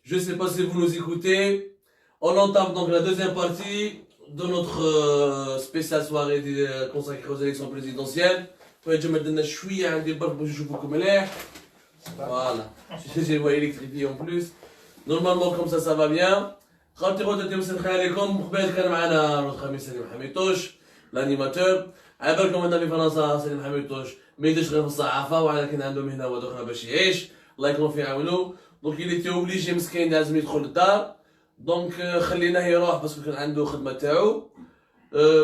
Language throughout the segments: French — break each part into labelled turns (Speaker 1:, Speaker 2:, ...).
Speaker 1: Je ne sais pas si vous nous écoutez. On entame donc la deuxième partie de notre spéciale soirée consacrée aux élections présidentielles. Voilà. J'ai voix électrifiée en plus. Normalement, comme ça va bien. L'animateur. عبالكم ان في فرنسا سليم حميد طوش ما يديرش غير في الصحافه ولكن عنده مهنه واخرى باش يعيش الله يكون في عونه دونك il était obligé مسكين لازم يدخل للدار دونك خليناه يروح باسكو كان عنده خدمه تاعو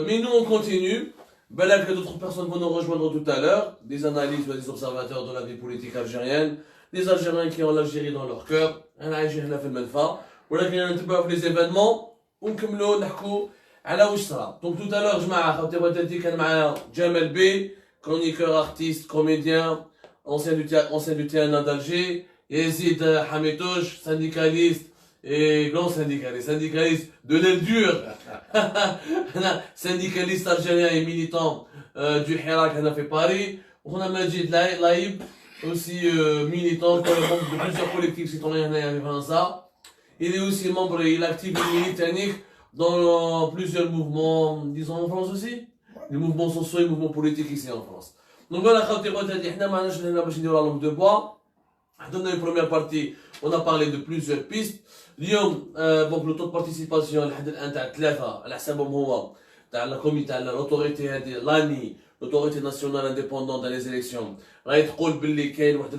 Speaker 1: mais nous on continue بالك que d'autres personnes vont nous rejoindre tout à l'heure des analystes ou des observateurs de la vie politique algérienne des Algériens qui ont l'Algérie dans leur cœur انا عايشين هنا في المنفى ولكن نتبعوا في les événements ونكملوا نحكوا على واش صرا دونك tout à l'heure جماعه خاوتي بغيتي كان معايا جمال بي chroniqueur artiste comédien ancien du TNA d'Alger Yazid Hamitouch syndicaliste et grand syndicaliste de l'aile dure syndicaliste algérien et militant du Hirak هنا في Paris وخنا مجيد لايب aussi militant membre de plusieurs collectifs citoyens هنايا في فرنسا il est aussi membre il est actif militanique dans plusieurs mouvements, disons en France aussi, les mouvements sociaux et les mouvements politiques ici en France. Donc voilà, la langue de bois. Dans la première partie, on a parlé de plusieurs pistes. Donc le taux de participation, l'autorité nationale indépendante dans les élections راهي تقول باللي كاين واحد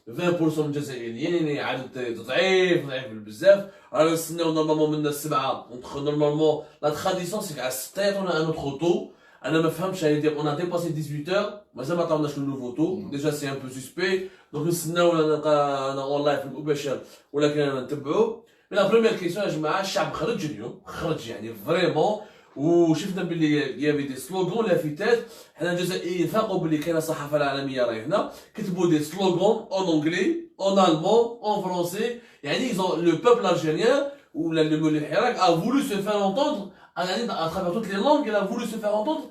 Speaker 1: 20% من الجزائريين عدد ضعيف بزاف رانا نستناو نورمالمون من السبعه نورمالمون لا تراديسيون سي على 6 يعطونا ان اوتر تو انا ما فهمتش اون ا ديباسي 18 مازال ما عطاوناش النوفو تو ديجا سي ان بو سوسبي دونك نستناو انا اون لايف مباشر ولكن انا نتبعو مي لا بروميير كيسيون يا جماعه الشعب خرج اليوم خرج يعني فريمون وشفنا باللي يافي دي سلوغون لافتات حنا الجزائريين فاقوا باللي كاينه الصحافه العالميه راهي هنا كتبوا دي سلوغون اون انجلي اون المون اون فرونسي يعني لو بوبل الجيريان ولا le Hirak a voulu se faire entendre à travers toutes les langues il a voulu se faire entendre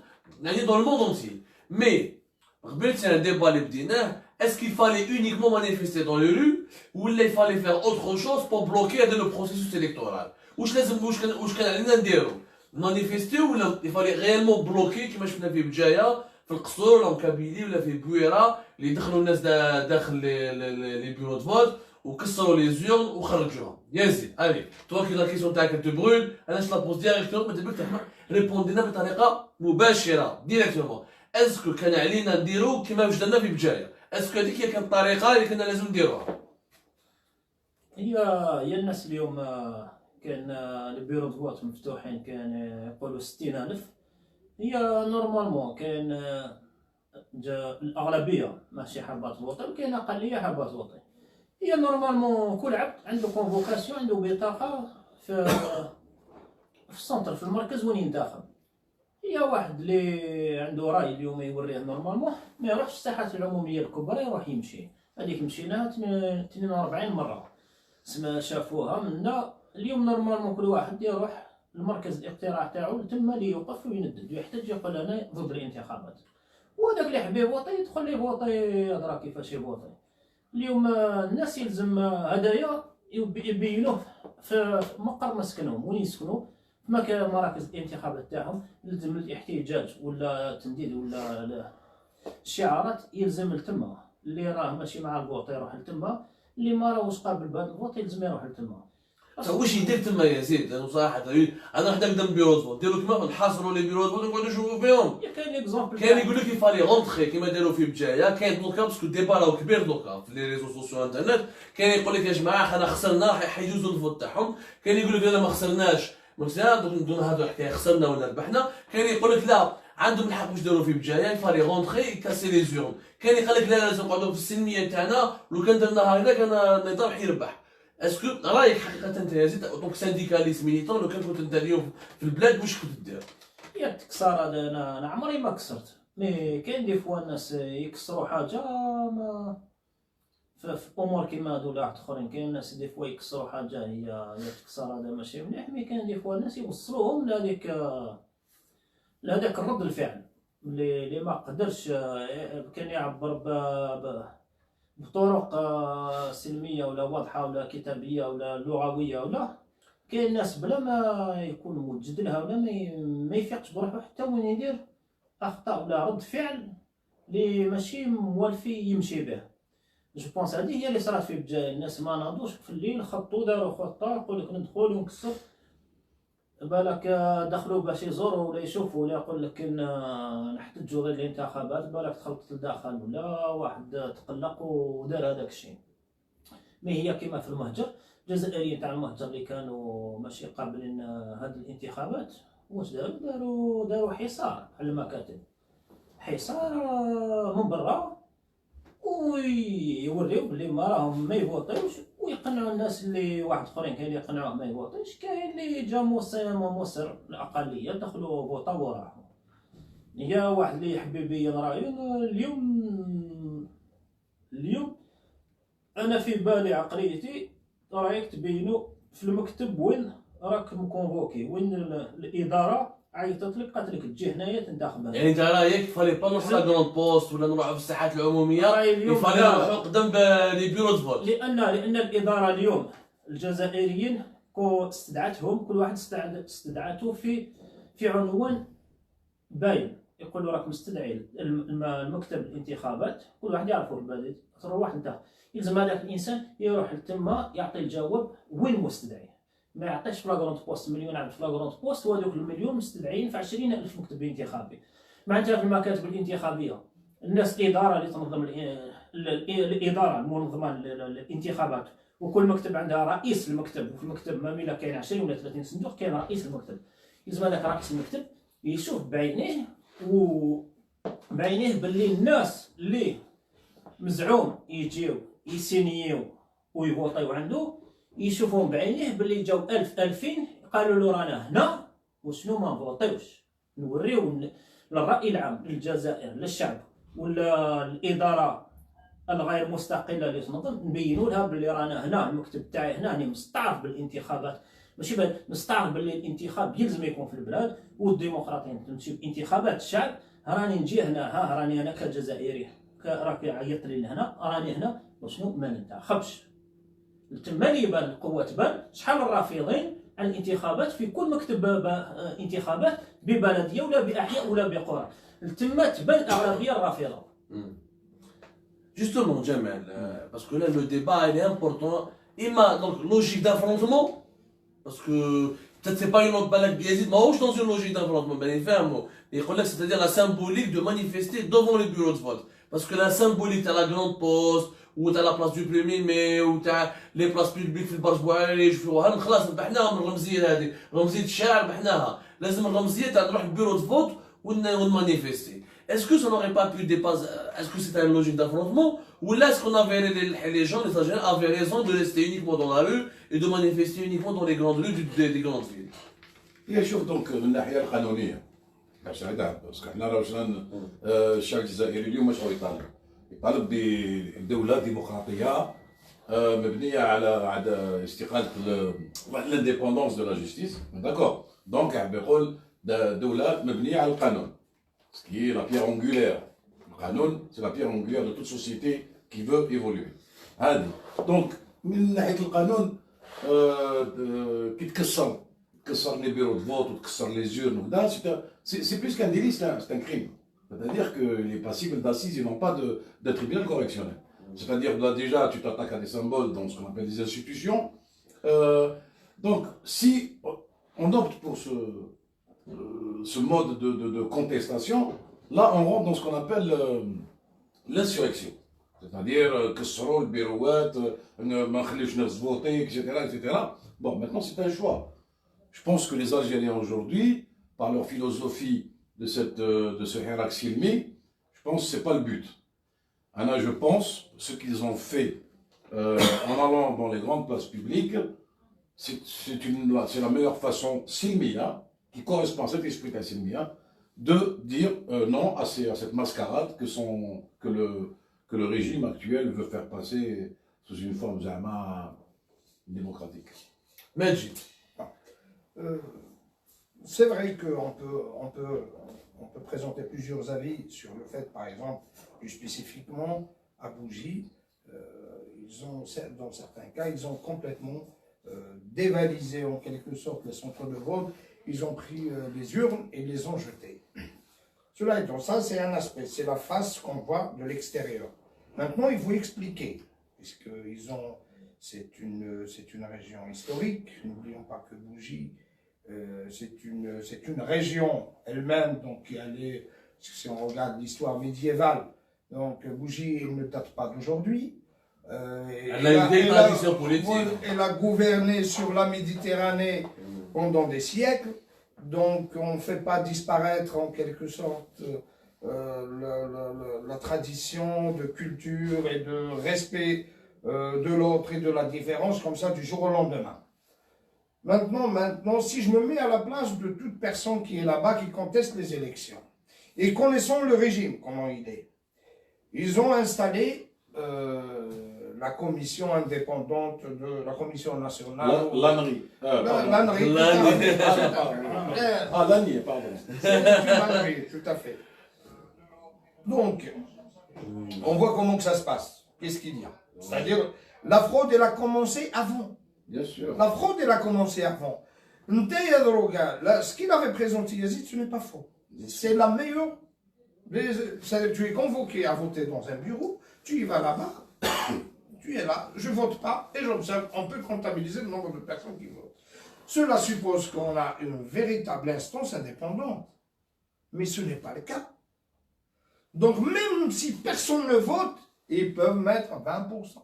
Speaker 1: dans le monde entier mais قبل c'est un débat اللي بديناه est-ce qu'il fallait uniquement manifester dans les rues ou il fallait faire autre chose pour bloquer le processus électoral واش لازم واش كان علينا نديرو manifester ولا il fallait réellement bloquer كما شفنا في بجايه في القصور ولا كابيلي ولا في بويره اللي دخلوا الناس داخل لي بيرو دو فوت وكسروا لي زيون وخرجوهم يزيد الي تو كي لا كيسيون تاعك تو برول انا لا بوز ديريكتوم ما تبغيش ريبوندينا بطريقه مباشره ديريكتومون اسكو كان علينا نديرو كما واش درنا في بجايه اسكو هذيك هي كانت الطريقه اللي كنا لازم نديروها
Speaker 2: هي الناس اليوم كان البيرو دو مفتوحين كان يقولوا 60000 هي نورمالمون كان الاغلبيه ماشي حربات الوطن كاين اقليه حربات الوطن هي نورمالمون كل عبد عنده كونفوكاسيون عنده بطاقه في السنتر في المركز وين ينتخب هي واحد اللي عنده راي اليوم يوريه نورمالمون ما يروحش الساحات العموميه الكبرى يروح يمشي هذيك مشيناها 42 مره سما شافوها منا اليوم نورمالمون كل واحد يروح المركز الاقتراع تاعو تما اللي يوقف ويندد ويحتاج يقول انا ضد الانتخابات وهذاك اللي حبيب يفوطي يدخل يفوطي يدرى كيفاش يفوطي اليوم الناس يلزم هدايا يبينوه في مقر مسكنهم وين يسكنوا في مراكز الانتخابات تاعهم يلزم الاحتجاج ولا التنديد ولا الشعارات يلزم لتما اللي راه ماشي مع الفوط يروح لتما اللي ما راهوش قابل بهذا الفوط يلزم يروح لتما
Speaker 1: واش يدير تما يا زيد انا صراحه انا حدا نقدم بيرو دو نديرو كيما نحاصروا لي بيرو دو نقعدوا نشوفوا فيهم
Speaker 2: كاين اكزومبل
Speaker 1: كاين يقول لك يفالي رونتري كيما داروا في بجايه كاين دوكا باسكو الديبا راهو كبير دوكا في لي ريزو سوسيو انترنت كاين يقول لك يا جماعه حنا خسرنا راح يحيزوا الفوت تاعهم كاين يقول لك لا ما خسرناش دون هذا الحكايه خسرنا ولا ربحنا كاين يقول لك لا عندهم الحق واش داروا في بجايه يفالي رونتري يكاسي لي زيون كاين يقول لك لا لازم نقعدوا في السلميه تاعنا لو كان درنا هكذا كان النظام حيربح اسكو رايك حقيقه انت يا زيد دونك سانديكاليست ميليتون لو كنت انت اليوم في البلاد واش كنت دير؟
Speaker 2: يا التكسار هذا انا عمري ما كسرت مي كاين دي فوا الناس يكسروا حاجه ما في امور كيما هادو ولا اخرين كاين الناس دي فوا يكسروا حاجه هي التكسار هذا ماشي مليح مي كاين دي فوا الناس يوصلوهم لهذاك الرد الفعل اللي ما قدرش كان يعبر بطرق سلميه ولا واضحه ولا كتابيه ولا لغويه ولا. كاين ناس بلا ما يكون موجد لها ولا ما يفيقش بروحو حتى وين يدير اخطاء ولا رد فعل اللي ماشي موالفي يمشي به. جو بونس هذه هي اللي صرات في بجايه الناس، ما ناضوش في الليل خطوا داروا خطه يقول لك ندخل ونكسر. بالك دخلوا باش يزوروا ولا يشوفوا ولا يقول لك نحتجوا ضد الانتخابات، بالك دخلت لداخل ولا واحد تقلق ودار هذاك الشيء. ما هي كما في المهجر الجزائريين تاع المهجر اللي كانوا ماشي قابلين هذه الانتخابات، واش داروا حصار على المكاتب، حصار من برا، ويوريو بلي ما راهم ما يفوتيوش، ويقنعوا الناس اللي واحد اخرين كاين اللي يقنعوه ما يفوتيش، كاين اللي جا مصر الاقليه دخلوا فوطا وراحوا. هي واحد اللي يحب يبين رايه. اليوم انا في بالي عقليتي رايك تبينوا في المكتب وين راك مكونفوكي، وين الاداره عيطت لك قالت لك تجي هنايا تنتخب.
Speaker 1: يعني انت رايك فالي با نروح لا كروند بوست ولا نروحوا في الساحات العموميه، يفالي نروحوا قدام لي بيرو دو فوت.
Speaker 2: لان الاداره اليوم الجزائريين استدعتهم، كل واحد استدعته في عنوان باين، يقول له راك مستدعي المكتب الانتخابات، كل واحد يعرفه البلد، تروح انت يلزم هذاك الانسان يروح لتما يعطي الجواب وين مستدعي، ما يعطيش في لاكروند بوست مليون عبد في لاكروند بوست، وهذوك المليون مستدعيين في 20,000 مكتب انتخابي. معناتها في المكاتب الانتخابيه الناس الاداره اللي تنظم الاداره المنظمه للانتخابات، وكل مكتب عندها رئيس المكتب، وفي المكتب ما ميلا كاين 20 ولا 30 صندوق كاين رئيس المكتب، يلزم هذاك رئيس المكتب يشوف بعينيه باللي الناس اللي مزعوم يجيو يسينيو ويفوطيو عنده يشوفون بعينيه باللي جاو 1000 2000 قالوا له رانا هنا وشنو ما نفوطيوش، نوريو للرأي العام للجزائر للشعب ولا الإدارة الغير مستقلة اللي تنظم، نبينوا لها باللي رانا هنا المكتب تاعي هنا راني مستعرف بالانتخابات، ماشي مستعرف باللي الانتخاب يلزم يكون في البلاد والديمقراطية تمشي بانتخابات الشعب، راني نجي هنا، راني انا كجزائري راك عيط لي لهنا راني هنا وشنو ما ننتخبش. تما اللي يبان القوه تبان شحال الرافضين عن الانتخابات في كل مكتب انتخابات ببلديه ولا باحياء ولا بقرى، تما تبان الاغلبيه الرافضه.
Speaker 1: Justement, Jamel, parce que là le débat il est important. Ima donc logique d'affrontement, parce que peut-être c'est pas une autre balade biaisée, mais je dans une logique d'affrontement, ben c'est-à-dire la symbolique de manifester devant les bureaux de vote. Parce que la symbolique, t'as la grande poste, ou t'as la place du 1er mai, ou t'as les places publiques في البرج بوعريش في وهران، خلاص ربحناها من الرمزيه هذه، رمزيه الشارع ربحناها، لازم الرمزيه تاع نروح البيرو دو فوت ونمانيفيستي. Est-ce que ça n'aurait pas pu dépasser, est-ce que c'était une logique d'affrontement, ou là est-ce qu'on avait les gens, les Algériens avaient raison de rester uniquement dans la rue et de manifester uniquement dans les grandes rues des grandes villes.
Speaker 3: هي شوف دونك من الناحيه القانونيه باش تعرف، باسكو حنا راه الشعب الجزائري اليوم واش هو يطالب بدوله ديمقراطيه مبنيه على استقاله لانديبوندونس دو لا جوستيس، داكور. دونك يقول دوله مبنيه على القانون، qui est la pierre angulaire. Le canon, c'est la pierre angulaire de toute société qui veut évoluer. Donc, من ناحية القانون كي تكسر les bureaux de vote ou تكسر les urnes وكذا، c'est plus qu'un délit, c'est un crime. C'est-à-dire que les passibles d'assises, ils n'ont pas de tribunal correctionnel. C'est-à-dire là déjà, tu t'attaques à des symboles dans ce qu'on appelle des institutions. Donc, si on opte pour ce mode de contestation, là on rentre dans ce qu'on appelle l'insurrection. C'est-à-dire que ce soit le bureauette, etc., etc. Bon, maintenant c'est un choix. Je pense que les Algériens aujourd'hui, par leur philosophie de ce hirak silmi, je pense que ce n'est pas le but. Alors, je pense ce qu'ils ont fait en allant dans les grandes places publiques, c'est la meilleure façon silmia, qui correspond à cet esprit silmia, de dire non à cette mascarade que le régime actuel veut faire passer sous une forme démocratique.
Speaker 1: Majid.
Speaker 4: C'est vrai qu'on peut présenter plusieurs avis sur le fait, par exemple, plus spécifiquement à Bougie, dans certains cas, ils ont complètement dévalisé en quelque sorte les centres de vote. Ils ont pris les urnes et les ont jetées. Cela étant, ça c'est un aspect, c'est la face qu'on voit de l'extérieur. Maintenant, il faut expliquer, puisque c'est une région historique. N'oublions pas que Bougie, c'est une région elle-même, donc qui allait, si on regarde l'histoire médiévale, donc Bougie elle ne date pas d'aujourd'hui.
Speaker 1: Elle a une vieille tradition politique.
Speaker 4: Elle a gouverné sur la Méditerranée pendant des siècles, donc on ne fait pas disparaître en quelque sorte la tradition de culture et de respect de l'autre et de la différence comme ça du jour au lendemain. Maintenant, si je me mets à la place de toute personne qui est là-bas, qui conteste les élections, et connaissant le régime, comment il est, ils ont installé la commission indépendante de la commission nationale.
Speaker 3: L'ANRI.
Speaker 4: L'ANRI.
Speaker 3: Ah, l'ANRI, pardon.
Speaker 4: C'est l'ANRI, tout à fait. Donc, on voit comment que ça se passe. Qu'est-ce qu'il y a? C'est-à-dire, la fraude, elle a commencé avant.
Speaker 3: Bien sûr.
Speaker 4: La fraude, elle a commencé avant. Ce qu'il avait présenté Yazid, ce n'est pas faux. C'est la meilleure. Tu es convoqué à voter dans un bureau, tu y vas là-bas, tu es là, je ne vote pas et j'observe, on peut comptabiliser le nombre de personnes qui votent. Cela suppose qu'on a une véritable instance indépendante. Mais ce n'est pas le cas. Donc même si personne ne vote, ils peuvent mettre 20%.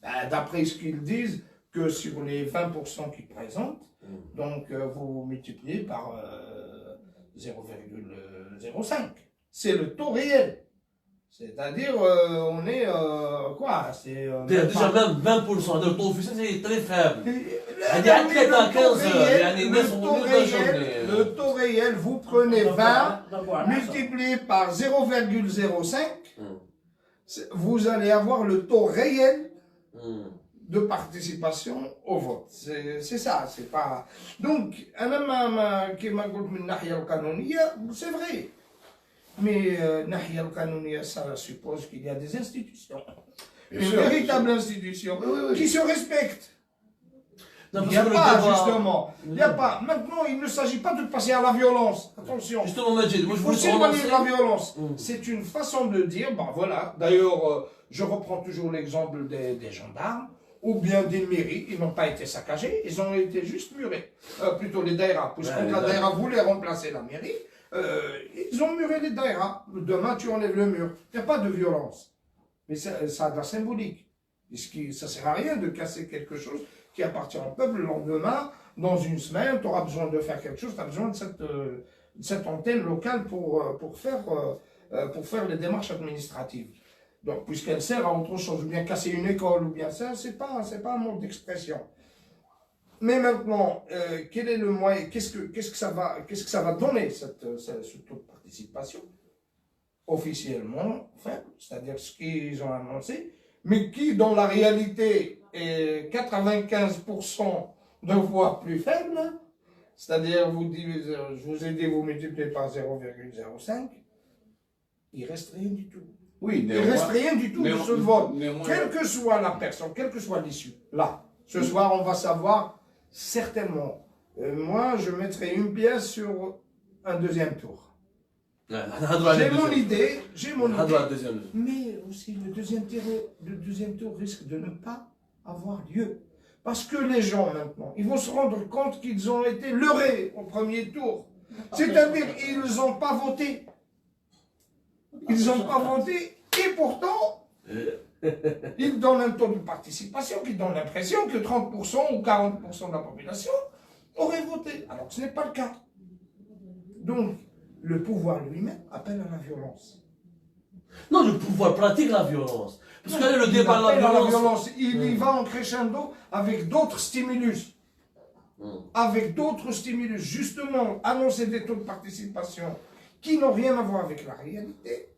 Speaker 4: Ben, d'après ce qu'ils disent, que sur les 20% qu'ils présentent, donc vous multipliez par 0,05. C'est le taux réel. C'est-à-dire, on est quoi? C'est
Speaker 1: déjà même 20%, le taux officiel c'est très faible.
Speaker 4: Le taux réel, vous prenez 20, multiplié par 0,05, vous allez avoir le taux réel de participation au vote. C'est ça, c'est pas... Donc, c'est vrai. Mais ça suppose qu'il y a des institutions. Une véritable institution qui se respecte. Il n'y a pas, justement. Il n'y a pas. Maintenant, il ne s'agit pas de passer à la violence. Attention.
Speaker 1: Justement, Majid, moi je
Speaker 4: Il faut
Speaker 1: voulais
Speaker 4: s'éloigner de la violence. C'est une façon de dire, ben voilà. D'ailleurs, je reprends toujours l'exemple des gendarmes ou bien des mairies. Ils n'ont pas été saccagés, ils ont été juste murés. Plutôt les daïras. Puisque la daïra voulait remplacer la mairie, ils ont muré les daïras. Demain, tu enlèves le mur. Il n'y a pas de violence. Mais ça a de la symbolique. Ça ne sert à rien de casser quelque chose qui appartient au peuple. Le lendemain, dans une semaine, tu auras besoin de faire quelque chose, tu as besoin de cette antenne locale pour faire les démarches administratives. Donc, puisqu'elle sert à autre chose, ou bien casser une école, ou bien ça, c'est pas un mode d'expression. Mais maintenant, quel est le moyen, qu'est-ce que ça va donner, ce taux de participation? Officiellement faible, c'est-à-dire ce qu'ils ont annoncé, mais qui, dans la réalité, est 95% de voix plus faible, c'est-à-dire, je vous ai dit, vous multipliez par 0,05, il ne reste rien du tout.
Speaker 3: Oui,
Speaker 4: il ne reste rien du tout de ce vote. Quelle que soit la personne, quelle que soit l'issue, là, ce soir, on va savoir certainement. Moi, je mettrai une pièce sur un deuxième tour. J'ai mon idée, mais aussi le deuxième tour risque de ne pas avoir lieu. Parce que les gens maintenant, ils vont se rendre compte qu'ils ont été leurrés au premier tour. C'est-à-dire qu'ils n'ont pas voté. Ils n'ont pas voté et pourtant, ils donnent un taux de participation qui donne l'impression que 30% ou 40% de la population aurait voté. Alors que ce n'est pas le cas. Donc, le pouvoir lui-même appelle à la violence.
Speaker 1: Non, le pouvoir pratique la violence. Parce que le débat de la violence...
Speaker 4: Il y va en crescendo avec d'autres stimulus. Avec d'autres stimulus. Justement, annoncer des taux de participation qui n'ont rien à voir avec la réalité,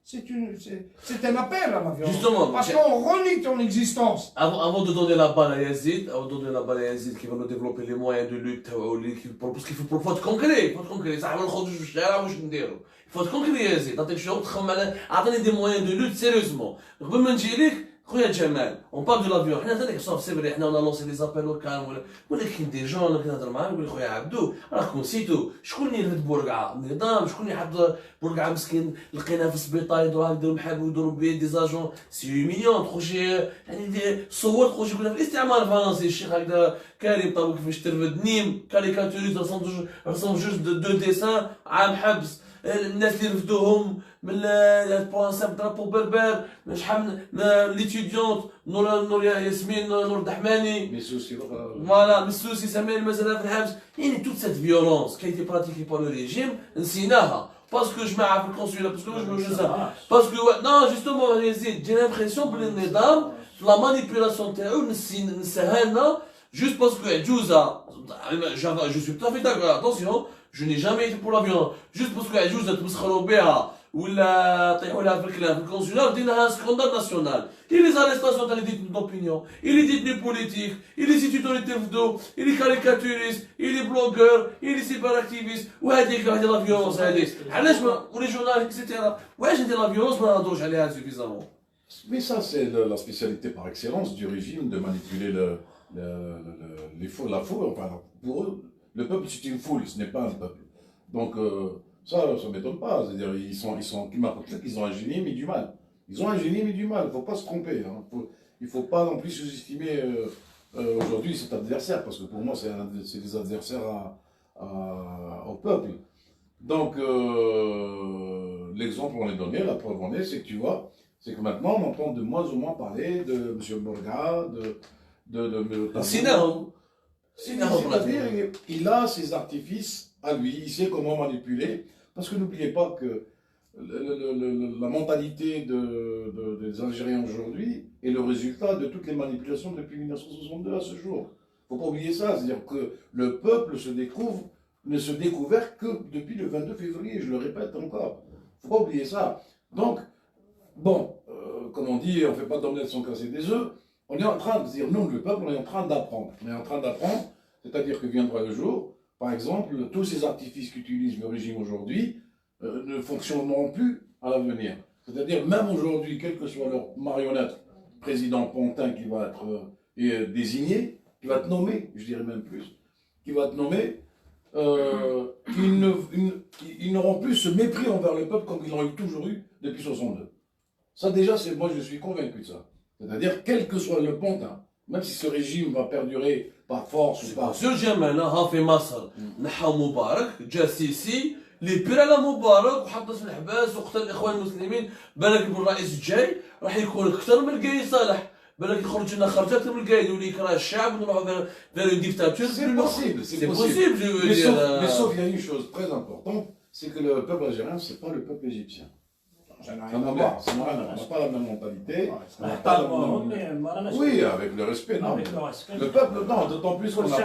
Speaker 4: c'est un appel à la violence.
Speaker 1: Justement,
Speaker 4: Parce qu'on renie ton existence.
Speaker 1: avant de donner la balle à Yazid, qui va nous développer les moyens de lutte, parce qu'il faut être concret, ça va نخرج في الشارع واش نديرو. Il faut être concret Yazid, عطيك شي وقت تخمم على عطيني des moyens de lutte sérieusement. قبل ما نجي لك خويا جمال، on parle de l'avion، حنا ثاني صافي سي فري حنا on a lancé des appels au calme ولكن دي جون انا كنهضر معاهم نقول خويا عبدو راكم نسيتو شكون اللي يرفد بورقعه؟ النظام، شكون اللي حط بورقعه مسكين لقيناه في السبيطار يديروا يديروا محابي ويديروا بيه دي زاجون سي هيوميليون تخرج يعني صور تخرج يقول لك الاستعمار الفرنسي الشيخ هكذا كريم طابو كيفاش ترفد نيم كاريكاتوريست رسم جوج دو ديسان عام حبس الناس اللي رفدوهم من بوانسام درابو بربر شحال ليتيديونت نور ياسمين نور الدحماني
Speaker 3: ميسوسي
Speaker 1: فوالا مسوسي سامي المزرعه في الحبس يعني توت سيت فيولونس كي تي براتيكي بار لو ريجيم نسيناها باسكو جماعه في الكونسولا باسكو باسكو نو جوستومون يزيد جي لامبرسيون بلي النظام لا مانيبيولاسيون تاعو نساها لنا juste parce que عجوزه je suis tout à fait d'accord attention je n'ai jamais été pour la violence juste parce que عجوزه تمسخروا بها ولا طيحوا لها في الكلام في الكونسولا ديناها سكوندال ناسيونال et les arrestations تاع les détenus d'opinion et les détenus politiques et les étudiants اللي ترفدوا et les caricaturistes et les blogueurs et les cyberaktivistes وهذيك لا فيولونس هذيك علاش ولي جورنال اكسيتيرا واش ندير لا فيولونس ما نهضروش عليها سوفيزامون.
Speaker 3: Mais ça, c'est la spécialité par excellence du régime de manipuler la foule. Enfin, pour eux, le peuple, c'est une foule, ce n'est pas un peuple. Donc, ça ne m'étonne pas. C'est-à-dire, ils ont un génie, mais du mal. Ils ont un génie, mais du mal. Il ne faut pas se tromper. Hein. Il ne faut pas non plus sous-estimer aujourd'hui cet adversaire, parce que pour moi, c'est des adversaires au peuple. Donc, l'exemple on est donné, la preuve en est, c'est que tu vois, c'est que maintenant on entend de moins en moins parler de M. Borga, c'est-à-dire, il a ses artifices à lui, il sait comment manipuler, parce que n'oubliez pas que la mentalité des Algériens aujourd'hui est le résultat de toutes les manipulations depuis 1962 à ce jour. Il ne faut pas oublier ça, c'est-à-dire que le peuple ne se découvert que depuis le 22 février, je le répète encore. Il ne faut pas oublier ça. Donc, bon, comme on dit, on ne fait pas d'omelette sans casser des œufs. On est en train de dire, nous, le peuple, on est en train d'apprendre. On est en train d'apprendre, c'est-à-dire que viendra le jour, par exemple, tous ces artifices qu'utilise le régime aujourd'hui ne fonctionneront plus à l'avenir. C'est-à-dire, même aujourd'hui, quel que soit leur marionnette, président Pontin qui va être désigné, qui va être nommé, je dirais même plus, qui va être nommé, ils n'auront plus ce mépris envers le peuple comme ils l'ont toujours eu depuis 62. Ça déjà, moi je suis convaincu de ça. C'est-à-dire, quel que soit le pontin, même si ce régime va perdurer par force ou par...
Speaker 1: سير جمال ها في مصر نحاو مبارك جا السيسي اللي بير على مبارك وحطت في الحباس وقتل الاخوان المسلمين بالك بالرئيس الجاي راح يكون اكثر من القايد صالح بالك يخرج لنا خرجه اكثر من القايد يولي يكره الشعب ونروحوا vers une dictature.
Speaker 3: C'est possible, c'est possible. Mais sauf il y a une chose très importante, c'est que le peuple algérien, c'est pas le peuple égyptien. On n'a pas la même mentalité. Oui, avec le respect, non. Le peuple, non, d'autant plus qu'on n'a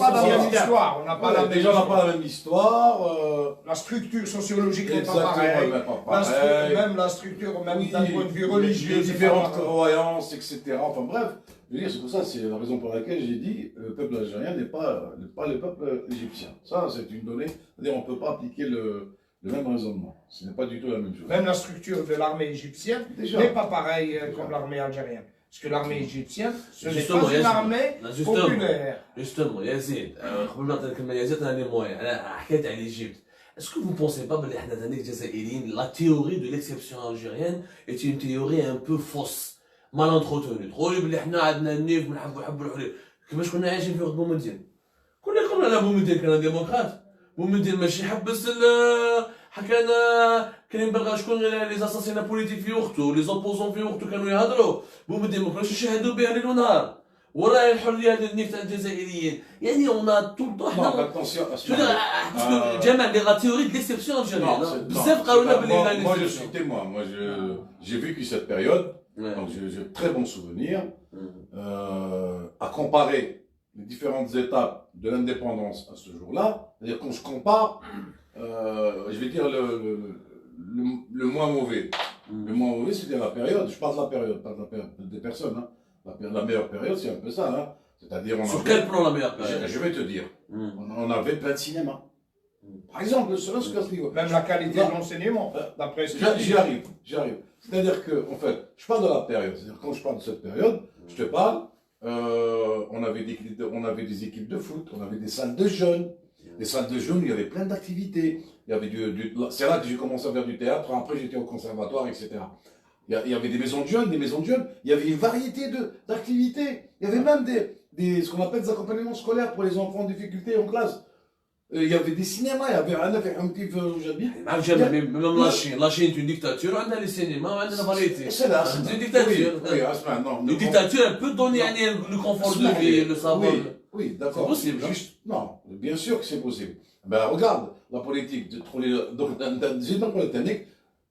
Speaker 4: pas la même histoire. On n'a pas la même
Speaker 3: déjà, on n'a pas la même histoire.
Speaker 4: La structure sociologique n'est pas pareille. Même la structure, même d'un point de vue religieux.
Speaker 3: Les différentes croyances, etc. Enfin bref, je veux dire, c'est pour ça, c'est la raison pour laquelle j'ai dit le peuple algérien n'est pas le peuple égyptien. Ça, c'est une donnée. C'est-à-dire, on ne peut pas appliquer le même raisonnement. Ce n'est pas du tout la même chose.
Speaker 4: Même la structure de l'armée égyptienne n'est pas pareille comme l'armée algérienne. Parce que l'armée égyptienne, ce n'est pas une armée populaire.
Speaker 1: Justement, Yazid, قبل ما نعطي الكلمة يزيد أنا موي أنا حكيت على l'Égypte. Est-ce que vous ne pensez pas que احنا ثاني الجزائريين la théorie de l'exception algérienne est une théorie un peu fausse, mal entretenue. تقولي بلي احنا عندنا النيف نحبوا الحرية. كيفاش كنا عايشين في وقت بومدين؟ كنا قلنا لا بومدين كان ديمقراط. بومدين ماشي حبس حكانا كاين بلغا شكون لي زاساسينا بوليتيك في وقته لي زوبوزون في وقته كانوا يهضروا بومدين ما كانوش يشاهدوا بها ليل ونهار وراي الحريه ديال تاع الجزائريين يعني اون طول طون جمال لا تيوري دو ليكسيبسيون الجيريان بزاف قالوا لنا بلي
Speaker 3: moi je suis témoin moi j'ai vécu cette période donc j'ai très bons souvenirs à comparer les différentes étapes de l'indépendance à ce jour-là, c'est-à-dire quand je compare, je vais dire le moins mauvais. Le moins mauvais, c'était la période. Je parle de la période, pas de la période des personnes. Hein. La meilleure période, c'est un peu ça. Hein. C'est-à-dire,
Speaker 1: Sur quel plan la meilleure période?
Speaker 3: je vais te dire, on avait plein de cinéma. Par exemple, serait-ce qu'à ce niveau.
Speaker 4: Même la qualité de l'enseignement, d'après ce que
Speaker 3: J'y arrive. C'est-à-dire que, en fait, je parle de la période. C'est-à-dire, quand je parle de cette période, je te parle, on avait des équipes de foot, on avait des salles de jeunes. Les salles de jeunes, il y avait plein d'activités. Il y avait c'est là que j'ai commencé à faire du théâtre. Après, j'étais au conservatoire, etc. Il y avait des maisons de jeunes, Il y avait une variété d'activités. Il y avait même ce qu'on appelle des accompagnements scolaires pour les enfants en difficulté en classe. Il y avait des cinémas, il y avait un affaire où j'habite.
Speaker 1: Même la Chine est une dictature, on a les cinémas, on a la variété.
Speaker 3: C'est là.
Speaker 1: C'est une dictature.
Speaker 3: Oui, non.
Speaker 1: Une dictature, elle peut donner le confort de vie, le savoir.
Speaker 3: Oui, d'accord.
Speaker 1: C'est possible.
Speaker 3: Non, bien sûr que c'est possible. Ben, regarde, la politique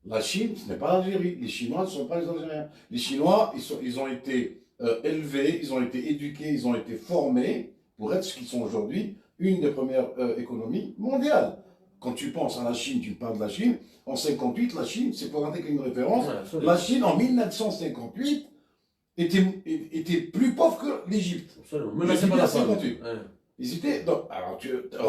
Speaker 3: la Chine, ce n'est pas l'Algérie. Les Chinois ne sont pas les Algériens. Les Chinois, ils ont été élevés, ils ont été éduqués, ils ont été formés pour être ce qu'ils sont aujourd'hui, une des premières économies mondiales. Quand tu penses à la Chine, tu parles de la Chine. En 58, la Chine, c'est pour indiquer une référence.
Speaker 1: Ouais,
Speaker 3: la Chine, en 1958, était plus pauvre que l'Égypte.
Speaker 1: Absolument. Mais là, c'est pas la 58.
Speaker 3: Ils étaient. Alors,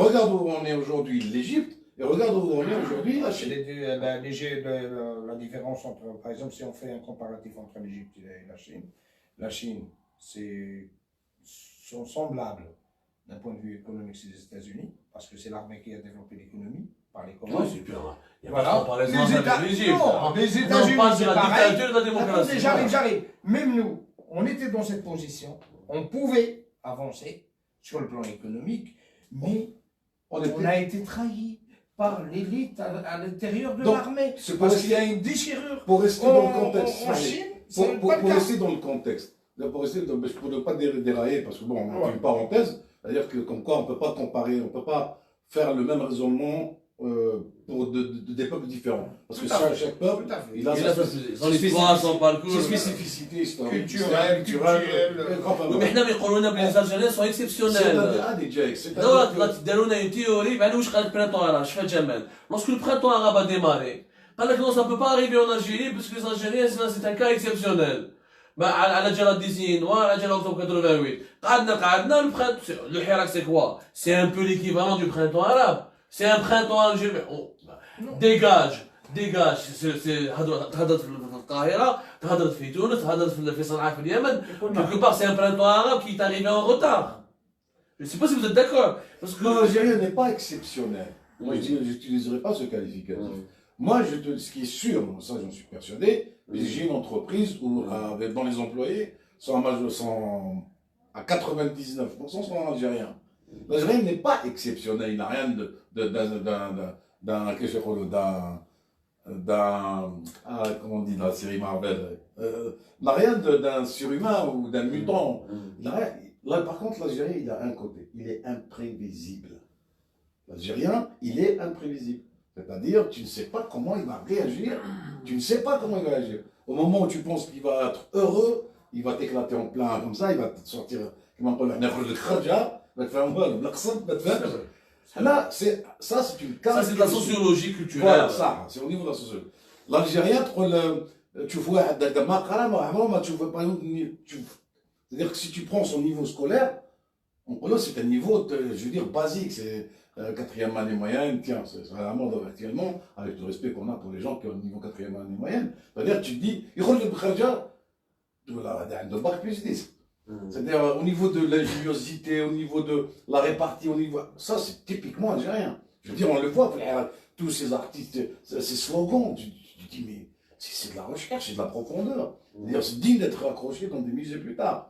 Speaker 3: regarde où on est aujourd'hui, l'Égypte, et regarde où on est aujourd'hui, la Chine.
Speaker 4: La différence entre, par exemple, si on fait un comparatif entre l'Égypte et la Chine, sont semblables d'un point de vue économique, c'est les États-Unis, parce que c'est l'armée qui a développé l'économie, par les colons.
Speaker 1: Oui, c'est pur. Il y a
Speaker 4: Voilà.
Speaker 1: pas les États-Unis.
Speaker 4: Les États-Unis,
Speaker 1: on parle de
Speaker 4: c'est
Speaker 1: la
Speaker 4: pareil.
Speaker 1: dictature et de la démocratie.
Speaker 4: Attendez, j'arrive. Même nous, on était dans cette position, on pouvait avancer sur le plan économique, mais on a été trahi par l'élite à l'intérieur de l'armée. Parce qu'il y a une déchirure.
Speaker 3: Pour rester dans le contexte.
Speaker 4: En Chine,
Speaker 3: pour rester dans le contexte. Pour ne pas dérailler, parce que bon, on a une parenthèse, c'est-à-dire que comme quoi on ne peut pas comparer, on ne peut pas faire le même raisonnement pour des peuples différents. Parce que chaque peuple, il a
Speaker 1: son histoire, son parcours.
Speaker 3: ses spécificités
Speaker 4: culturelles.
Speaker 1: Mais حنا يقولوا لنا بلي les Algériens sont exceptionnels. داروا لنا une théorie بعد واش قال البرينتون arabe شفا جمال. Lorsque le printemps arabe a démarré, قال لك non, ça ne peut pas arriver en Algérie parce que les Algériens c'est un cas exceptionnel. على جال 18 نوار على جال octobre 88 قعدنا le Hirak c'est quoi? C'est un peu l'équivalent du printemps arabe. C'est un printemps algérien. dégage تهضر في القاهرة تهضر في تونس تهضر في صنعاء في اليمن. quelque part c'est un printemps arabe qui est arrivé en retard. Je ne sais pas si vous êtes d'accord. Parce que
Speaker 3: l'Algérien n'est pas exceptionnel. Moi je n'utiliserai pas ce qualificatif. Moi ce qui est sûr, ça j'en suis persuadé, j'ai une entreprise où dans les employés sont à 99% sont algériens. L'Algérien n'est pas exceptionnel, il n'a rien comment on dit dans la série Marvel, n'a rien d'un surhumain ou d'un mutant. Là, par contre, l'Algérien, il a un côté, il est imprévisible. L'Algérien, il est imprévisible. C'est-à-dire, tu ne sais pas comment il va réagir, Au moment où tu penses qu'il va être heureux, il va t'éclater en plein comme ça, il va te sortir, là, ça c'est une carte.
Speaker 1: Ça c'est de la sociologie culturelle.
Speaker 3: Voilà, ça, c'est au niveau de la sociologie. L'Algérien, tu vois, c'est-à-dire que si tu prends son niveau scolaire, en Pologne, c'est un niveau, je veux dire, basique, c'est 4e année moyenne, tiens, c'est à la mode actuellement, avec le respect qu'on a pour les gens qui ont le niveau 4e année moyenne. C'est-à-dire, tu te dis, il roule le Bkharja, de bac plus 10. C'est-à-dire, au niveau de l'ingéniosité, au niveau de la répartie, ça c'est typiquement algérien. Je veux dire, on le voit, tous ces artistes, ces slogans, tu dis, mais c'est de la recherche, c'est de la profondeur. C'est-à-dire, c'est digne d'être accroché dans des musées plus tard.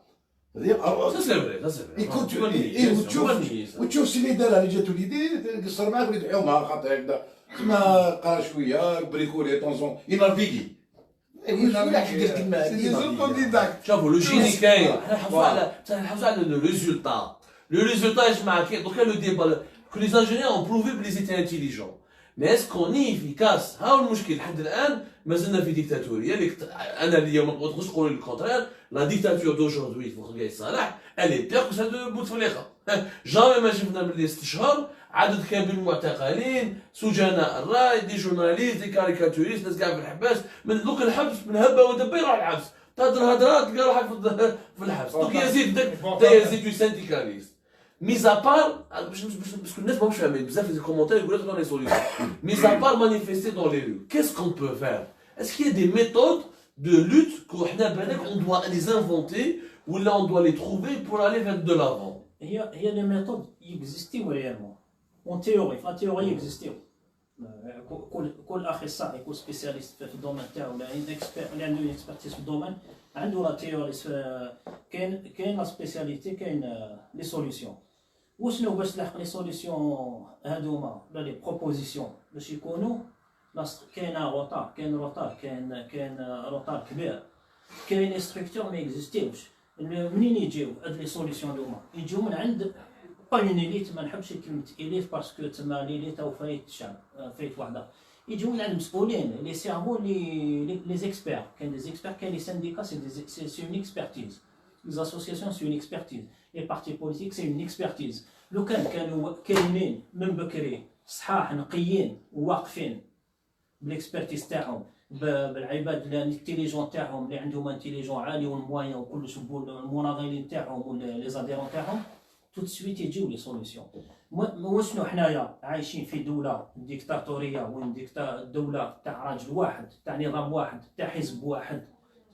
Speaker 3: C'est-à-dire,
Speaker 1: ça c'est vrai.
Speaker 3: Écoute, وتشوف سي دار اللي جاتو ليدي قصر معاك وليد حومه خاطر هكذا تما قرا شويه بريكولي طونسون ينافيكي.
Speaker 4: C'est des autodidactes.
Speaker 1: شوفوا لو جيني كاين نحافظوا على لو ريزولتا. Le résultat est marqué. Donc le débat que les Algériens ont prouvé qu'ils étaient intelligents. Mais est-ce qu'on est efficace؟ ها هو المشكل لحد الآن ما زلنا في ديكتاتورية. أنا اليوم ما نقدرش نقول الكونترير. La dictature d'aujourd'hui, il faut regarder ça là, elle est pire que celle de Bouteflika. Jamais ما شفنا من 6 شهور عدد كبير من المعتقلين، سجناء الراي، دي جورناليست، دي كاريكاتوريست، ناس قاعد في الحباس، من دوك الحبس من هبه ودبه يروح الحبس، تهضر هضرات تلقى روحك في الحبس، دوك يزيد انت يزيد سينديكاليست. ميز ابار باش الناس ماهمش فاهمين بزاف لي كومونتير يقول لك دون لي سوليسيون. ميز ابار مانيفيستي دون لي ريو، كيس كون بو فير؟ اسكو يا دي ميثود دو لوت كو حنا بالك اون دوا لي انفونتي ولا اون دوا لي تروفي بور الي فير دو لافون؟
Speaker 2: هي لي ميثود يكزيستيو ريالمون اون تيوري، في تيوري يكزيستيو. كل اخصائي كل سبيسياليست في الدومين تاعو ولا اللي عنده اكسبرتيز في الدومين عنده لا تيوري. كاين لا سبيسياليتي، كاين لي سوليسيون. وشنو باش تلحق لي سوليسيون هادوما ولا لي بروبوزيسيون باش يكونوا كاين روتار، كاين روتار كبير، كاين لي ستركتور ما اكزيستيوش. منين يجيو هاد لي سوليسيون هادوما؟ يجيو من عند با اون اليت، ما نحبش كلمه اليت باسكو تما ليليت او فايت الشعب، فايت وحده. يجيو من عند مسؤولين لي سيرفو لي زيكسبير. كاين لي زيكسبير، كاين لي سانديكا، سي اون اكسبرتيز. Les associations c'est une expertise، les partis politiques c'est une expertise. لو كانوا كاينين من بكري صحاح نقيين وواقفين بالاكسبرتيز تاعهم، بالعباد الانتيليجون تاعهم اللي عندهم انتيليجون عالي والموايا وكلش، المناضلين تاعهم ولا لي زاديرون تاعهم، تو سويت يجيو لي سوليسيون. وشنو حنايا عايشين في دوله ديكتاتوريه، وين دوله تاع راجل واحد، تاع نظام واحد، تاع حزب واحد،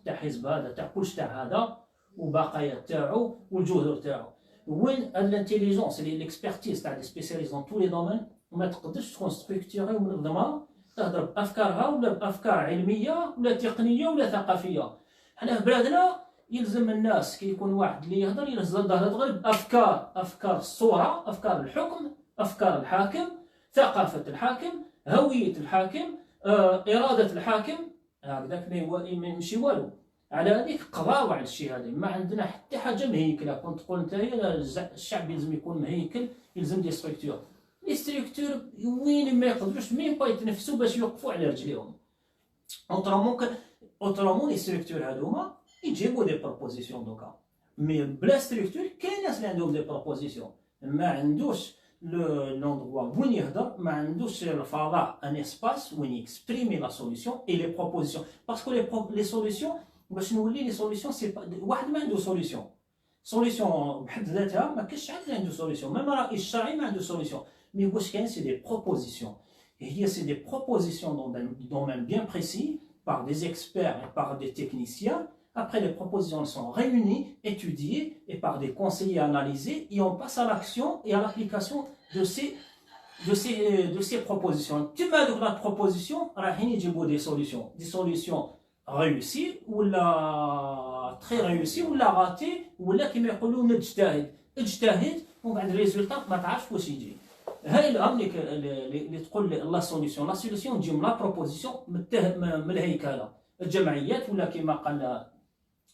Speaker 2: تاع حزب هذا، تاع كلش تاع هذا وباقيات تاعو والجذور تاعو. وين الانتيليجونس اللي الاكسبرتيز تاع لي سبيسياليست دون تو لي دومين ما تقدرش تكون ستركتوري ومنظمه تهضر بافكارها ولا بافكار علميه ولا تقنيه ولا ثقافيه. حنا في بلادنا يلزم الناس كي يكون واحد اللي يهضر يهضر بافكار الصوره، افكار الحكم، افكار الحاكم، ثقافه الحاكم، هويه الحاكم، اراده الحاكم. هكذاك ما يمشي والو. على هذيك قضاو على الشيء هذا، ما عندنا حتى حاجه مهيكله. كنت تقول انت الشعب يلزم يكون مهيكل، يلزم دي ستركتور. لي ستركتور وين ما يقدروش مين با يتنفسوا باش يوقفوا على رجليهم. اوترومون لي ستركتور هذوما يجيبوا دي بروبوزيسيون دوكا، مي بلا ستركتور كاين ناس اللي عندهم دي بروبوزيسيون ما عندوش لوندغوا وين يهضر، ما عندوش الفضاء ان اسباس وين يكسبريمي لا سوليسيون اي لي بروبوزيسيون. باسكو لي سوليسيون باش نولي لي سوليسيون سي واحد ما عنده سوليسيون بحد ذاتها، ما كاينش حد عنده سوليسيون، ميم الرئيس الشرعي ما عنده سوليسيون. مي واش كاين سي دي بروبوزيسيون، هي سي دي بروبوزيسيون دون ان domaine bien précis par des experts et par des techniciens. Après, les propositions sont réunies, étudiées et par des conseillers analysés, et on passe à l'action et à l'application de ces propositions. Tu m'as donné la proposition, رايحين يجيبوا des solutions réussies ou la très réussies ou la ratées ou la كما يقولوا نجتهد ومن بعد الريزولتا ما تعرفش واش يجي. هاي الامر اللي تقول لا سوليسيون تجي من لا بروبوزيسيون من الهيكله. الجمعيات ولا كما قال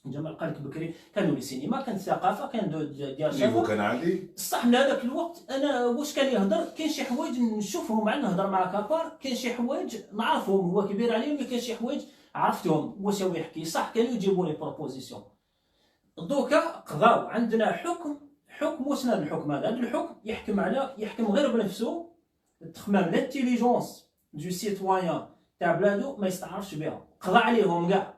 Speaker 2: جمال قال لك بكري، كانوا لي سينما، كانت ثقافه، كان ديال
Speaker 3: نيفو كان عالي
Speaker 2: صح. من هذاك الوقت انا واش كان يهضر، كاين شي حوايج نشوفهم مع نهضر مع كابار، كاين شي حوايج نعرفهم هو كبير عليهم، مي كاين شي حوايج عرفتهم واش هو يحكي. صح كانوا يجيبوا لي بروبوزيسيون. دوكا قضاو عندنا حكم واش هذا الحكم هذا الحكم يحكم غير بنفسه، تخمام لانتيليجونس دو سيتويان تاع بلادو ما يستعرفش بها، قضى عليهم كاع.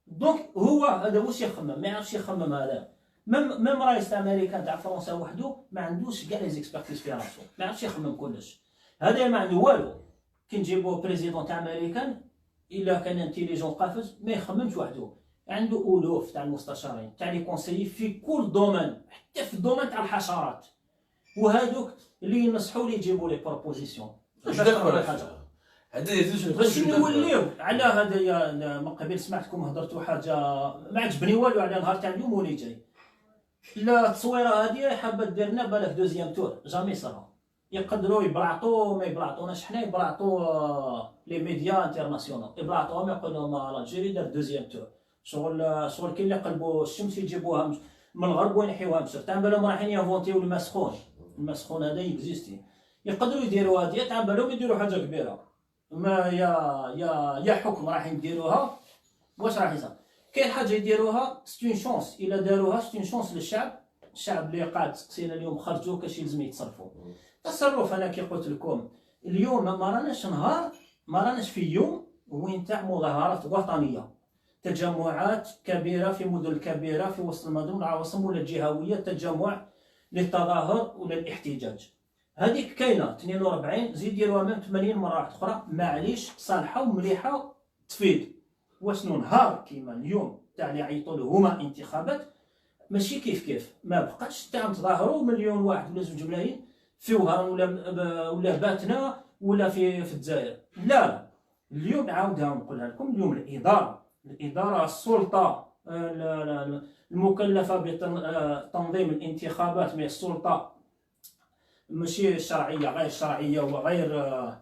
Speaker 2: دونك هو هذا واش يخمم، ما يعرفش يخمم. هذا ميم رئيس تاع امريكا تاع فرنسا وحده ما عندوش كاع لي زيكسبرتيز في راسو، ما يعرفش يخمم كلش. هذا ما عنده والو. كي نجيبو بريزيدون تاع امريكان الا كان انتيليجون قافز ما يخممش وحده، عنده الوف تاع المستشارين تاع لي كونسيي في كل دومين، حتى في الدومين تاع الحشرات، وهذوك اللي ينصحوا لي يجيبوا لي بروبوزيسيون. باش نوليو على هذا. يا من قبل سمعتكم هضرتوا حاجه ما عجبني والو على نهار تاع اليوم ولي جاي. لا التصويره هذه حابه دير لنا بالك دوزيام تور، جامي صرا. يقدروا يبلعطوا ما يبلعطوناش حنا، يبلعطوا لي ميديا انترناسيونال، يبلعطوهم يقولوا لهم الجيري دار دوزيام تور. شغل كاين اللي قلبوا الشمس يجيبوها من الغرب وينحيوها مصر، تاع بالهم رايحين ينفونتيو المسخون هذا يكزيستي. يقدروا يديروا هذه تاع بالهم يديروا حاجه كبيره. ما يا حكم راح يديروها واش راح يصير؟ كاين حاجه يديروها ستون شونس، الا داروها ستون شونس للشعب. الشعب اللي قاعد تسقسينا اليوم خرجوا كاش يلزم يتصرفوا. تصرف. انا كي قلت لكم اليوم ما راناش نهار، ما راناش في يوم وين تاع مظاهرات وطنيه، تجمعات كبيره في مدن الكبيره في وسط المدن العواصم ولا الجهويه، تجمع للتظاهر ولا الاحتجاج. هذيك كاينه 42 زيد ديروها من 80 مره واحده اخرى، معليش صالحه ومليحه تفيد. وشنو نهار كيما اليوم تاع اللي يعيطوا له هما انتخابات ماشي كيف ما بقاش تاع نتظاهروا مليون واحد ولا 2 ملايين في وهران ولا باتنا ولا في الجزائر. لا اليوم نعاودها ونقولها لكم، اليوم الاداره السلطه المكلفه بتنظيم الانتخابات، من السلطه ماشي شرعيه غير شرعيه وغير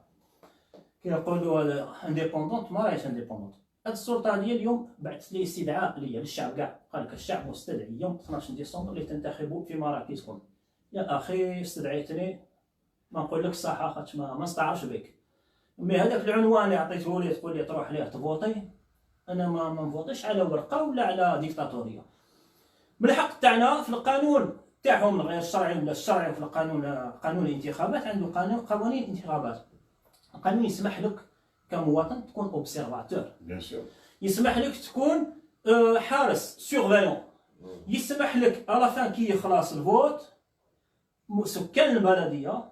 Speaker 2: كيقولوا انديبوندونت، ما راهيش انديبوندونت. هاد السلطه ديال اليوم بعثت لي استدعاء ليا للشعب كاع، قال لك الشعب مستدعي يوم 12 ديسمبر لتنتخبوا في مراكزكم. يا اخي استدعيتني، ما نقول لك صح خاطش ما نستعرفش بك، مي هذاك العنوان اللي عطيته لي تقول لي تروح ليه تفوطي، انا ما نفوطيش على ورقه ولا على ديكتاتوريه. من الحق تاعنا في القانون تاعهم غير الشرعي ولا الشرعي، في القانون قانون الانتخابات عنده قوانين الانتخابات. القانون يسمح لك كمواطن تكون اوبسيرفاتور، يسمح لك تكون حارس سيرفيون، يسمح لك على فان كي يخلص الفوت سكان البلديه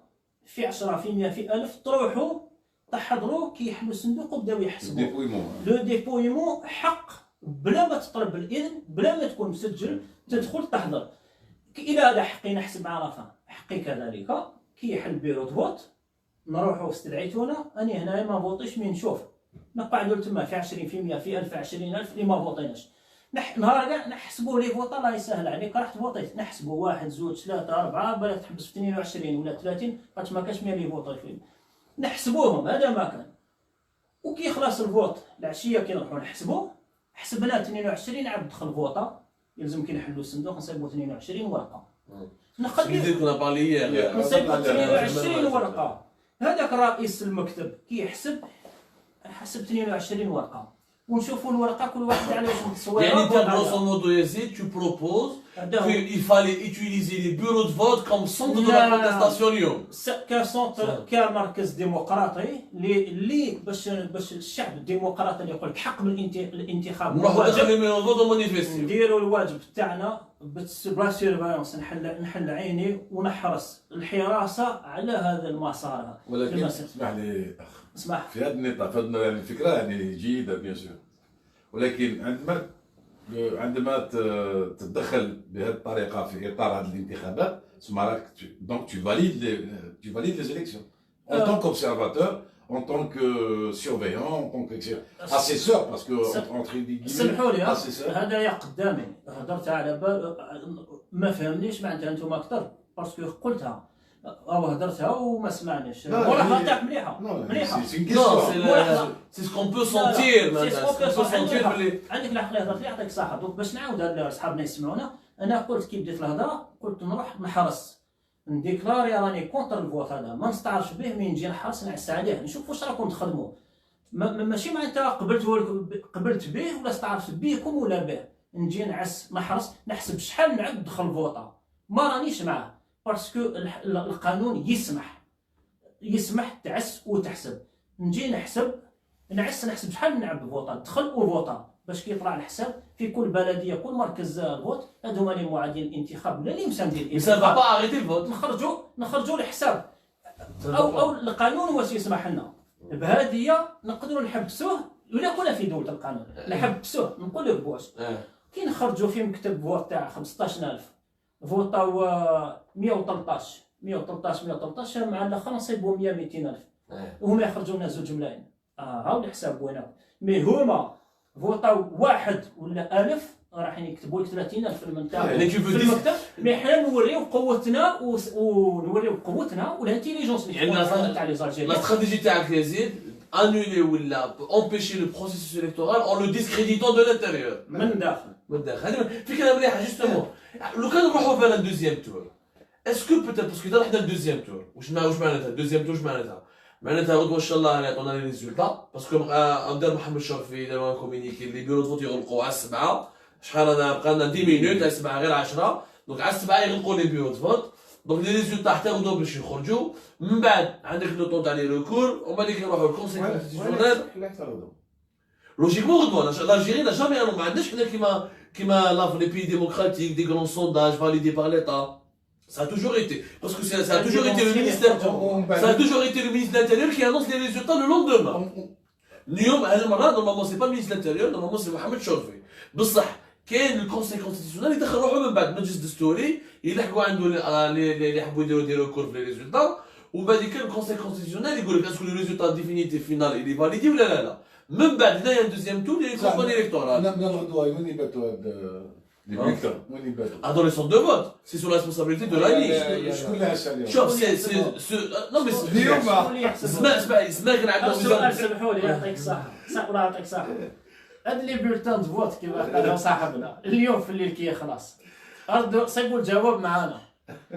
Speaker 2: في 10% في 1000 تروحوا تحضروا كي يحلوا الصندوق وبداو يحسبوا لو ديبويمون حق، بلا ما تطلب الاذن، بلا ما تكون مسجل تدخل تحضر. الى هذا حقي نحسب مع رافع، حقي كذلك كي يحل بيرو فوت نروحوا استدعيتونا، اني هنايا ما فوطيش، مي نشوف نقعدوا تما في 20% في 1000 20000 اللي ما فوطيناش، نهار كاع نحسبوا لي فوطا. الله يسهل عليك رحت فوطيت، نحسبوا 1 2 3 4 بلا تحبس في 22 ولا 30 خاطش ما كاش مين اللي يفوطي فيه، نحسبوهم هذا ما كان. وكي يخلص الفوت العشيه كي نروحوا نحسبوا، حسبنا 22 عبد دخل فوطه، يلزم كي نحلوا الصندوق نصيبوا 22 ورقه، نصيبوا 22 ورقه. هذاك رئيس المكتب كي يحسب حسب 22 ورقه، ونشوفوا الورقه كل واحد على واش متصوره.
Speaker 1: يعني انت grosso modo Yazid tu proposes qu'il fallait utiliser les bureaux de vote comme centre de la protestation اليوم،
Speaker 2: كسونتر كمركز ديمقراطي اللي باش الشعب الديمقراطي اللي يقول لك حق من الانتخاب،
Speaker 1: نروحوا داخل من الفوت ومانيفيستيو،
Speaker 2: نديروا الواجب تاعنا بلا سيرفايونس، نحل عيني ونحرص الحراسه على هذا المسار.
Speaker 3: ولكن اسمح لي اخ،
Speaker 2: اسمح
Speaker 3: في هذا النطاق يعني الفكره يعني جيده بيان سور، ولكن عندما تتدخل بهذه الطريقه في اطار هذه الانتخابات تسمى راك دونك tu valides les élections en tant qu'observateur, en tant que surveillant, en tant qu'assesseur, parce que entre guillemets
Speaker 2: سمحوا لي هذا قدامي هضرت على بال ما فهمنيش معناتها انتم اكثر باسكو قلتها او هضرتها وما سمعنيش. ملاحظه تاعك مليحه مليحه.
Speaker 1: سي سكون بو سونتير،
Speaker 2: عندك الحق اللي هضرت لي يعطيك الصحه. دونك باش نعاودها لصحابنا يسمعونا، انا قلت كي بديت الهضره قلت نروح نحرص نديكلاري راني كونتر الفوت، هذا ما نستعرش به، مين نجي نحرص نعس عليه نشوف واش راكم تخدموا، ماشي معناتها قبلت به ولا استعرفت بيكم ولا به، نجي نعس نحرص نحسب شحال نعد دخل فوطه، ما رانيش معاه باسكو القانون يسمح تعس وتحسب. نجي نحسب شحال نعد فوطه دخل وفوطه، باش كيطلع الحساب في كل بلديه كل مركز الفوت هذو هما اللي معادين الانتخاب ولا اللي مساندين الانتخاب،
Speaker 1: با اريتي الفوت،
Speaker 2: نخرجوا الحساب او القانون واش يسمح لنا بهذه نقدروا نحبسوه ولا في دوله القانون نحبسوه. نقول لك واش كي نخرجوا في مكتب فوت تاع 15000 فوطاو 113 مع الاخر نصيبوا 200,000 وهما يخرجوا لنا 2 ملايين. هاو الحساب وينه، مي هما فوطاو 1 ولا 1000 راح يكتبوا لك 30,000 في المكتب. مي حنا نوريو قوتنا ونوريو قوتنا والانتيليجونس اللي تاع لي زالجيريان.
Speaker 1: لا استراتيجي تاعك يزيد annuler ولا empêcher le processus électoral en le discréditant de l'intérieur
Speaker 2: من داخل.
Speaker 1: هذه فكره مليحه جوستومون. لو كان نروحوا فيها الدوزيام تور اسكو بوتيت باسكو اذا رحنا للدوزيام تور واش معناتها الدوزيام تور؟ واش معناتها غدوه ان شاء الله يعطونا لي ريزولتا، باسكو ندير محمد الشرفي دار كومونيكي لي بيرو فوت يغلقوا على 7 شحال انا بقى لنا 10 مينوت على 7 غير 10 دونك على 7 يغلقوا لي بيرو فوت دونك لي ريزولتا حتى غدو باش يخرجوا من بعد عندك لو طون تاع لي ريكور ومن بعد يروحوا للكونسي كونستيسيونيل لوجيكمون غدوه الجيري لا جامي ما عندناش حنا كيما لي بيي ديموكراتيك دي غران سونداج فاليدي بار ليتا. Ça a toujours été, parce que ça a toujours été le ministère, ça a toujours été le ministre de l'Intérieur qui annonce les résultats le lendemain. اليوم هذه المرة normalement c'est pas le ministre de l'Intérieur, normalement c'est محمد شرفي. بصح كاين الكونسي كونستيسيونيل يدخل روحه من بعد المجلس الدستوري يلحقوا عنده اللي يحبوا يديروا دي ريكور في لي ريزولتا ومن بعد كاين الكونسي كونستيسيونيل يقول لك اسكو لو ريزولتا ديفينيتيف فينال اللي فاليدي ولا لا. من بعد هنايا دوزيام تور اللي كومباني الكتورال.
Speaker 3: من الغدوه وين يباتوا لي بيكتور وين يباتوا؟
Speaker 1: Ah dans les centres de vote, c'est sur la responsabilité de la liste.
Speaker 3: شكون اللي عاش عليهم؟
Speaker 1: شوف سي نو مي اسمع كان عندنا
Speaker 2: السؤال سمحوا لي يعطيك الصحة، الله يعطيك الصحة. هاد لي بولتان دو فوت كيما قال صاحبنا اليوم في الليل كي يخلص صيبوا الجواب معانا.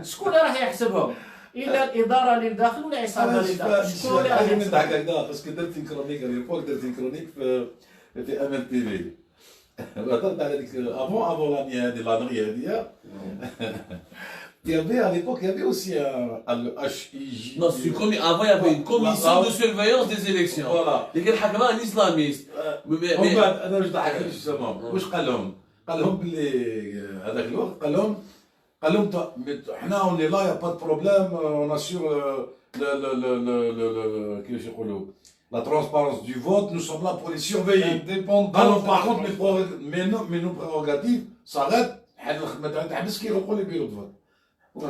Speaker 2: شكون اللي راح يحسبهم؟ إلا الإدارة اللي داخل ولا عصابة اللي داخل؟ شكون اللي راح
Speaker 3: نضحك
Speaker 2: يحسبهم؟
Speaker 3: هكذا باسكو درت كرونيك اليبوك درت كرونيك في ام ال تي في هضرت على ديك افون لاني هذه لانغي هذه Il y avait à l'époque, il y avait aussi le HIJ.
Speaker 1: Non, avant il y avait une commission de surveillance des élections.
Speaker 3: Voilà.
Speaker 1: اللي كان حكمها ان اسلاميست.
Speaker 3: ومن بعد انا واش ضحك جوستومون واش قال لهم؟ قال لهم باللي هذاك الوقت قال لهم حنا اوني لا يا با دو بروبليم اون اسيور كيفاش يقولوا la transparence du vote, nous sommes là pour les surveiller. Alors par contre, mais nos prérogatives s'arrêtent. حنا الخدمه تاعنا تحبس كي يروحوا لي بيرو دو فوت.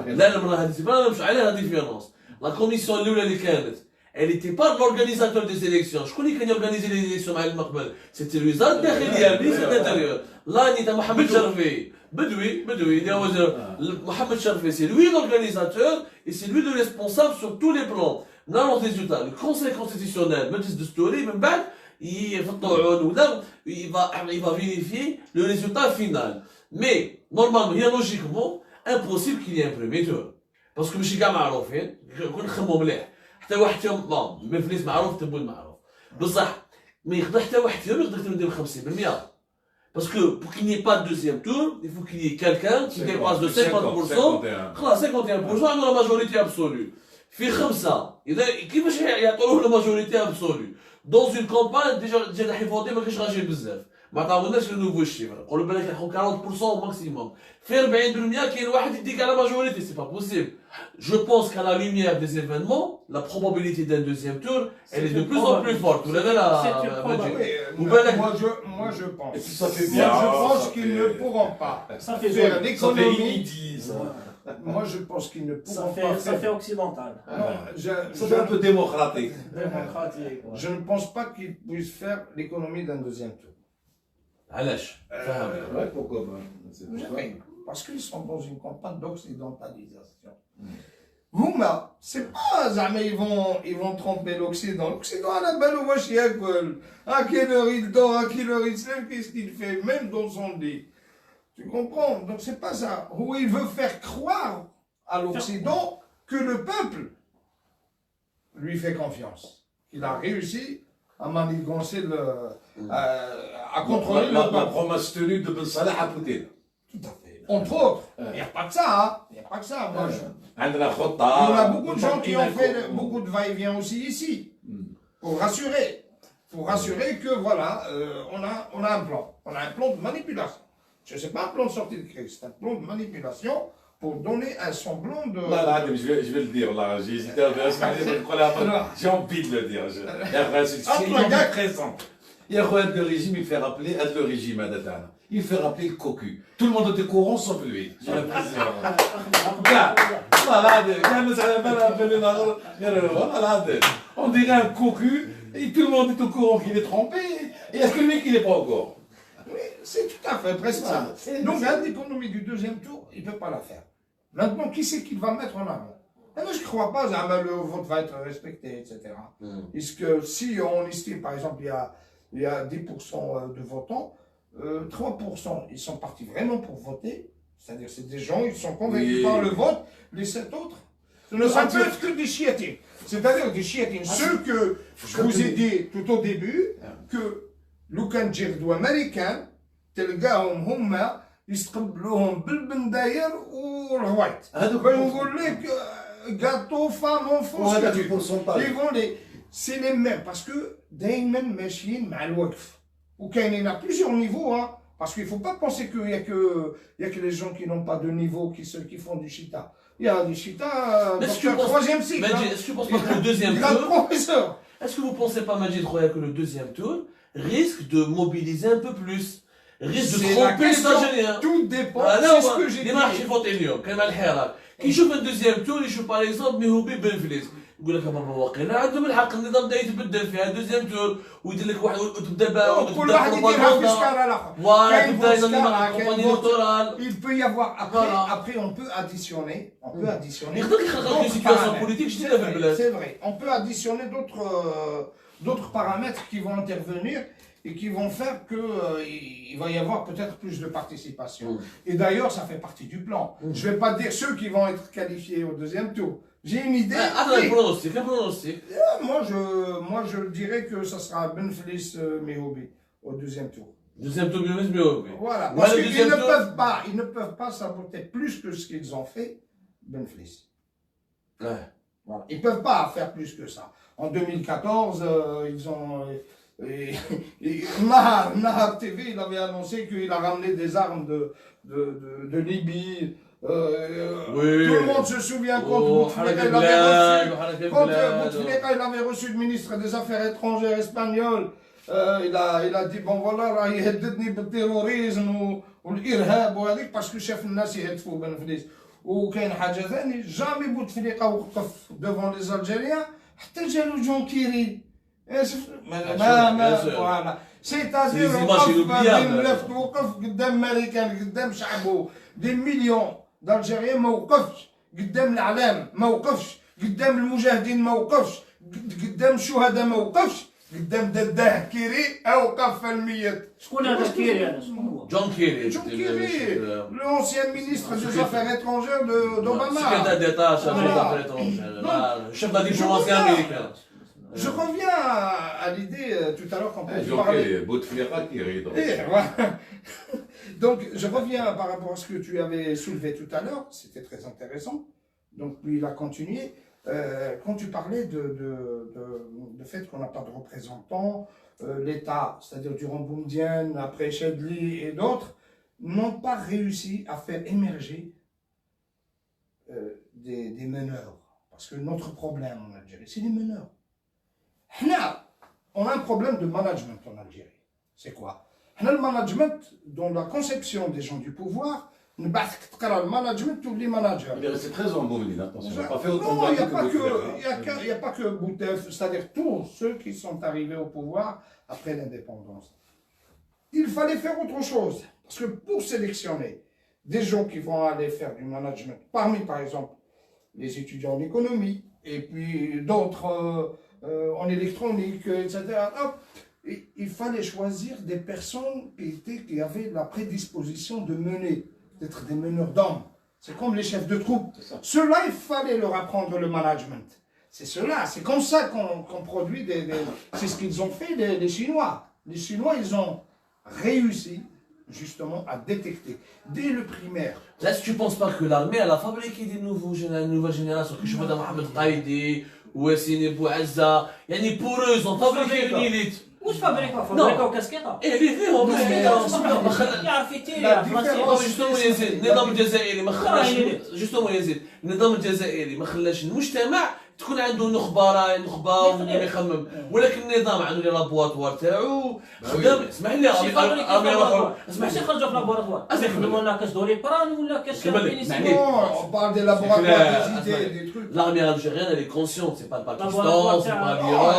Speaker 1: لا المره هذه ما مش عليها ديفيرونس. لا كوميسيون الاولى اللي كانت elle était pas l'organisateur des élections. شكون اللي كان يورغانيزي لي زيليكسيون مع المقبل؟ سيتي الوزاره الداخليه المينيستر الانتيريور. لاني تاع محمد شرفي بدوي اللي هو محمد شرفي سي لوي l'organisateur et c'est lui le responsable sur tous les plans. نعرف résultat le conseil constitutionnel مجلس دستوري من بعد يفطوا عون ولا il va vérifier le résultat final. Mais normalement هي لوجيكمون impossible qu'il y ait un premier tour. Parce que ماشي كاع معروفين كون نخمو مليح حتى واحد فيهم بون مفليس معروف تبون معروف بصح ما يقدر حتى واحد فيهم يقدر يدير 50%. Parce que pour qu'il n'y ait pas de deuxième tour, il faut qu'il y ait quelqu'un qui dépasse de 50%. خلاص 51% عنده la majorité absolue. في خمسة إذا كيفاش يعطوه la majorité absolue. Dans une campagne déjà راح يفوتي ما كاينش راجل بزاف. ما عطاوناش لو نوفو شيفر نقولوا بالك يحكوا 40% ماكسيموم في 40% كاين واحد يديك على ماجوريتي سي با بوسيبل. جو بونس qu'à la lumière des événements la probabilité d'un deuxième tour elle est de plus en plus forte. ولا لا
Speaker 4: moi je pense.
Speaker 3: Et puis ça fait bien.
Speaker 4: Moi je pense qu'ils ne pourront pas faire l'économie. Moi je pense qu'ils ne pourront pas faire.
Speaker 2: Ça fait occidental.
Speaker 3: Ça fait un peu démocratique.
Speaker 2: Démocratique.
Speaker 4: Je ne pense pas qu'ils puissent faire l'économie d'un deuxième tour.
Speaker 1: علاش؟ فاهم.
Speaker 3: Ouais, pourquoi pas?
Speaker 4: Oui, parce qu'ils sont dans une campagne d'occidentalisation. Huma, c'est pas jamais ils vont tromper l'Occident. L'Occident a la balle au wachiakol. À quelle heure il dort, à quelle heure il se lève, qu'est-ce qu'il fait, même dans son lit. Tu comprends? Donc c'est pas ça. Où il veut faire croire à l'Occident que le peuple lui fait confiance. Il a réussi à manigancer à contrôler
Speaker 3: la promesse tenue de Ben Salah à Poutine.
Speaker 4: Tout à fait. Entre autres. Il n'y a pas que ça, hein. Il n'y a pas que ça. Moi,
Speaker 3: Il
Speaker 4: y a beaucoup de gens qui ont fait beaucoup de va-et-vient aussi ici. Pour rassurer. Pour rassurer que voilà, on a un plan. On a un plan de manipulation. Ce n'est pas un plan de sortie de crise, c'est un plan de manipulation pour donner un semblant de.
Speaker 3: Là, je vais le dire, là, j'ai hésité à dire, j'ai envie de le dire. C'est très simple. Il y a un régime, il fait rappeler, le régime, il fait rappeler le cocu. Tout le monde était courant sauf lui. J'ai l'impression. On dirait un cocu, et tout le monde est au courant qu'il est trompé, et est-ce que le mec il n'est pas au courant?
Speaker 4: Oui, c'est tout à fait presque ça. Donc l'économie du deuxième tour, il ne peut pas la faire. Maintenant, qui c'est qu'il va mettre en avant? Et moi, je ne crois pas que le vote va être respecté, etc. Puisque si on estime, par exemple, il y a 10% de votants, 3% ils sont partis vraiment pour voter, c'est-à-dire c'est des gens, ils sont convaincus par le vote, les 7 autres, ce ne sont que des chiatines. C'est-à-dire des chiatines. Ceux que je vous ai dit tout au début, que لو كان تجي غدوه امريكان تلقاهم هما يستقبلوهم بالبنداير والغوايط.
Speaker 3: هذوك
Speaker 4: نقول لك gâteau, femme, enfant,
Speaker 3: وهذا في pourcentage.
Speaker 4: ils vont les c'est les mêmes parce que دائما ماشيين مع الوقف وكاينين à plusieurs niveaux hein, parce qu'il faut pas penser qu'il y a que les gens qui n'ont pas de niveau qui font du chita. Il y a du chita dans le troisième cycle.
Speaker 1: Majid, est-ce que tu penses pas que le deuxième
Speaker 4: Grade
Speaker 1: tour,
Speaker 4: professeur.
Speaker 1: est-ce que vous pensez pas, Majid Roya, que le deuxième tour risque de mobiliser un peu plus, risque de
Speaker 4: C'est la
Speaker 1: tromper les
Speaker 4: question.
Speaker 1: Algériens?
Speaker 4: Tout dépend.
Speaker 1: انا
Speaker 4: C'est ce que j'ai
Speaker 1: ديما راح
Speaker 4: dit.
Speaker 1: يفوتي اليوم كان مع الحراك كي يشوف الدوزيام تور يشوف باغ اكزومبل ميهوبي بن فليس يقول لك بابا واقيلا عندهم الحق النظام بدا يتبدل فيها الدوزيام تور ويدير لك واحد وتبدا
Speaker 4: كل واحد يديرها في سكان الاخر.
Speaker 1: فوالا
Speaker 4: كاين
Speaker 1: تبدا
Speaker 4: فوسكار،
Speaker 1: ينظم
Speaker 4: كاين
Speaker 1: كومباني
Speaker 4: فوت-
Speaker 1: الكتورال
Speaker 4: Il peut y avoir
Speaker 1: Voilà.
Speaker 4: après on peut additionner
Speaker 1: يقدر يخلق لك
Speaker 4: d'autres
Speaker 1: سيتياسيون
Speaker 4: paramètres.
Speaker 1: بوليتيك
Speaker 4: C'est
Speaker 1: جديده في
Speaker 4: vrai,
Speaker 1: البلاد.
Speaker 4: c'est vrai. On peut additionner d'autres paramètres qui vont intervenir et qui vont faire que il va y avoir peut-être plus de participation. Et d'ailleurs, ça fait partie du plan. Je vais pas dire ceux qui vont être qualifiés au deuxième tour. J'ai une idée.
Speaker 1: عطنا
Speaker 4: mais-
Speaker 1: البرونوستيك البرونوستيك
Speaker 4: moi, je dirais que ça sera Benflis Mehoubi au deuxième tour.
Speaker 1: دوزيام تور بيونس ميهوبي
Speaker 4: Voilà.
Speaker 1: وهذا
Speaker 4: Parce qu'ils
Speaker 1: الدوزيام
Speaker 4: ne
Speaker 1: تور
Speaker 4: peuvent pas saboter plus que ce qu'ils ont fait, Benflis. Voilà. Ils ne peuvent pas faire plus que ça. En 2014, ils ont. Nahar TV, il avait annoncé qu'il a ramené des armes de Libye.
Speaker 1: Oui.
Speaker 4: Tout le monde se souvient contre
Speaker 1: وحركة
Speaker 4: Bouteflika,
Speaker 1: بلاد وحركة
Speaker 4: contre
Speaker 1: بلاد
Speaker 4: Bouteflika, il avait reçu le ministre des Affaires étrangères espagnol. Il a dit bon voilà راه يهددني بالتيروريزم والارهاب وهذيك باسكو شاف الناس يهدفوا بنفليس. وكاين حاجه ثانيه جامي بوتفليقه وقف ديفون لي الجيريان حتى جالو جون كيري. فوالا سيتادير وقف بين لفت وقف قدام ماريكان قدام شعبه دي مليون دالجيريان ما وقفش قدام الاعلام ما وقفش قدام المجاهدين ما وقفش قدام الشهداء ما وقفش قدام دداه كيري اوقف الميت.
Speaker 2: شكون هذا كيري هذا شكون هو؟
Speaker 1: جون كيري
Speaker 4: John Kerry, l'ancien ministre des Affaires étrangères d'Obama.
Speaker 1: secrétaire d'État chargé des affaires étrangères chef de la diplomatie américaine.
Speaker 4: Je reviens à l'idée tout à l'heure quand on parlait.
Speaker 3: جوكي بوتفليقه كيريض.
Speaker 4: Voilà. Donc, je reviens par rapport à ce que tu avais soulevé tout à l'heure, c'était très intéressant. Donc, lui, il a continué. Quand tu parlais de fait qu'on n'a pas de représentants, l'État, c'est-à-dire durant Boumedienne, après Chedli et d'autres, n'ont pas réussi à faire émerger des meneurs. Parce que notre problème en Algérie, c'est les meneurs. On a un problème de management en Algérie. C'est quoi? Le management, dans la conception des gens du pouvoir, le management, tous les managers.
Speaker 3: Il est resté 13 ans en Boumediene, attention. Il n'a pas fait autant
Speaker 4: Non, il
Speaker 3: d'années que
Speaker 4: n'y a pas que Boutef, c'est-à-dire tous ceux qui sont arrivés au pouvoir après l'indépendance. Il fallait faire autre chose. Parce que pour sélectionner des gens qui vont aller faire du management, parmi par exemple les étudiants en économie, et puis d'autres en électronique, etc., hop, il fallait choisir des personnes qui avaient la prédisposition de mener, d'être des meneurs d'hommes. C'est comme les chefs de troupe. Ceux-là, il fallait leur apprendre le management. C'est cela, c'est comme ça qu'on produit c'est ce qu'ils ont fait les Chinois. Les Chinois, ils ont réussi justement à détecter dès le primaire.
Speaker 1: Est-ce que tu ne penses pas que l'armée elle a fabriqué des nouvelles générations que je vois dans Mohamed Qaïdi, Ouassine Bouazza, yani pour eux ils ont fabriqué une élite.
Speaker 2: واش فابريكا فابريكا كاسكيطه
Speaker 1: ايه اللي فيهم
Speaker 2: يعرف يتيري
Speaker 4: لا،
Speaker 2: يعرف
Speaker 1: جوستومون يزيد النظام الجزائري ما خلاش جوستومون يزيد النظام الجزائري ما خلاش المجتمع تكون عنده نخبه واللي ما يخمم ولكن النظام عنده لي لابواتوار تاعو خدام اسمح لي
Speaker 2: ماشي خرجوا في لابوراتوار يخدموا لنا كاش دوليبران ولا كاش
Speaker 4: Non, on parle des laboratoires, des idées, des trucs.
Speaker 1: L'armée algérienne elle est consciente, c'est pas le Pakistan, c'est pas l'Iran,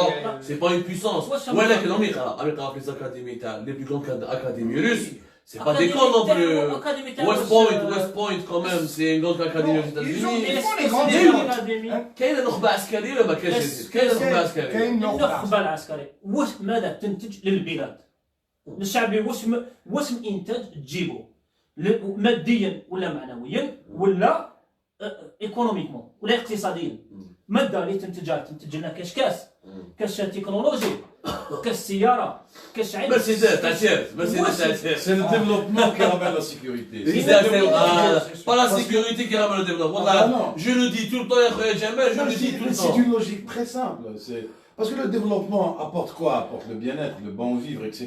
Speaker 1: c'est pas une puissance. ولكن هم يقرا في الأكاديمية تاع les plus grandes académies russes. C'est pas des cons non plus. West Point quand même, c'est une grande académie aux États-Unis. كاين نخبة عسكرية ولا ما كاينش؟ كاين نخبة عسكرية.
Speaker 2: النخبة العسكرية ماذا تنتج للبلاد؟ للشعب واش من انتاج تجيبه ماديا ولا معنويا ولا ايكونوميكمون ولا اقتصاديا. ماده اللي تنتج لنا كاش كاس تكنولوجي كاس سياره كشعب
Speaker 1: مرسيدس تاع تيرت مرسيدس تاع تيرت
Speaker 3: C'est le développement qui ramène la sécurité.
Speaker 1: Pas la sécurité qui ramène le développement.
Speaker 3: Ah, non.
Speaker 1: Je le dis tout le temps, ya Jamel, je le dis tout le
Speaker 3: C'est
Speaker 1: temps.
Speaker 3: une logique très simple. Parce que le développement apporte quoi? Apporte le bien-être, le bon vivre, etc.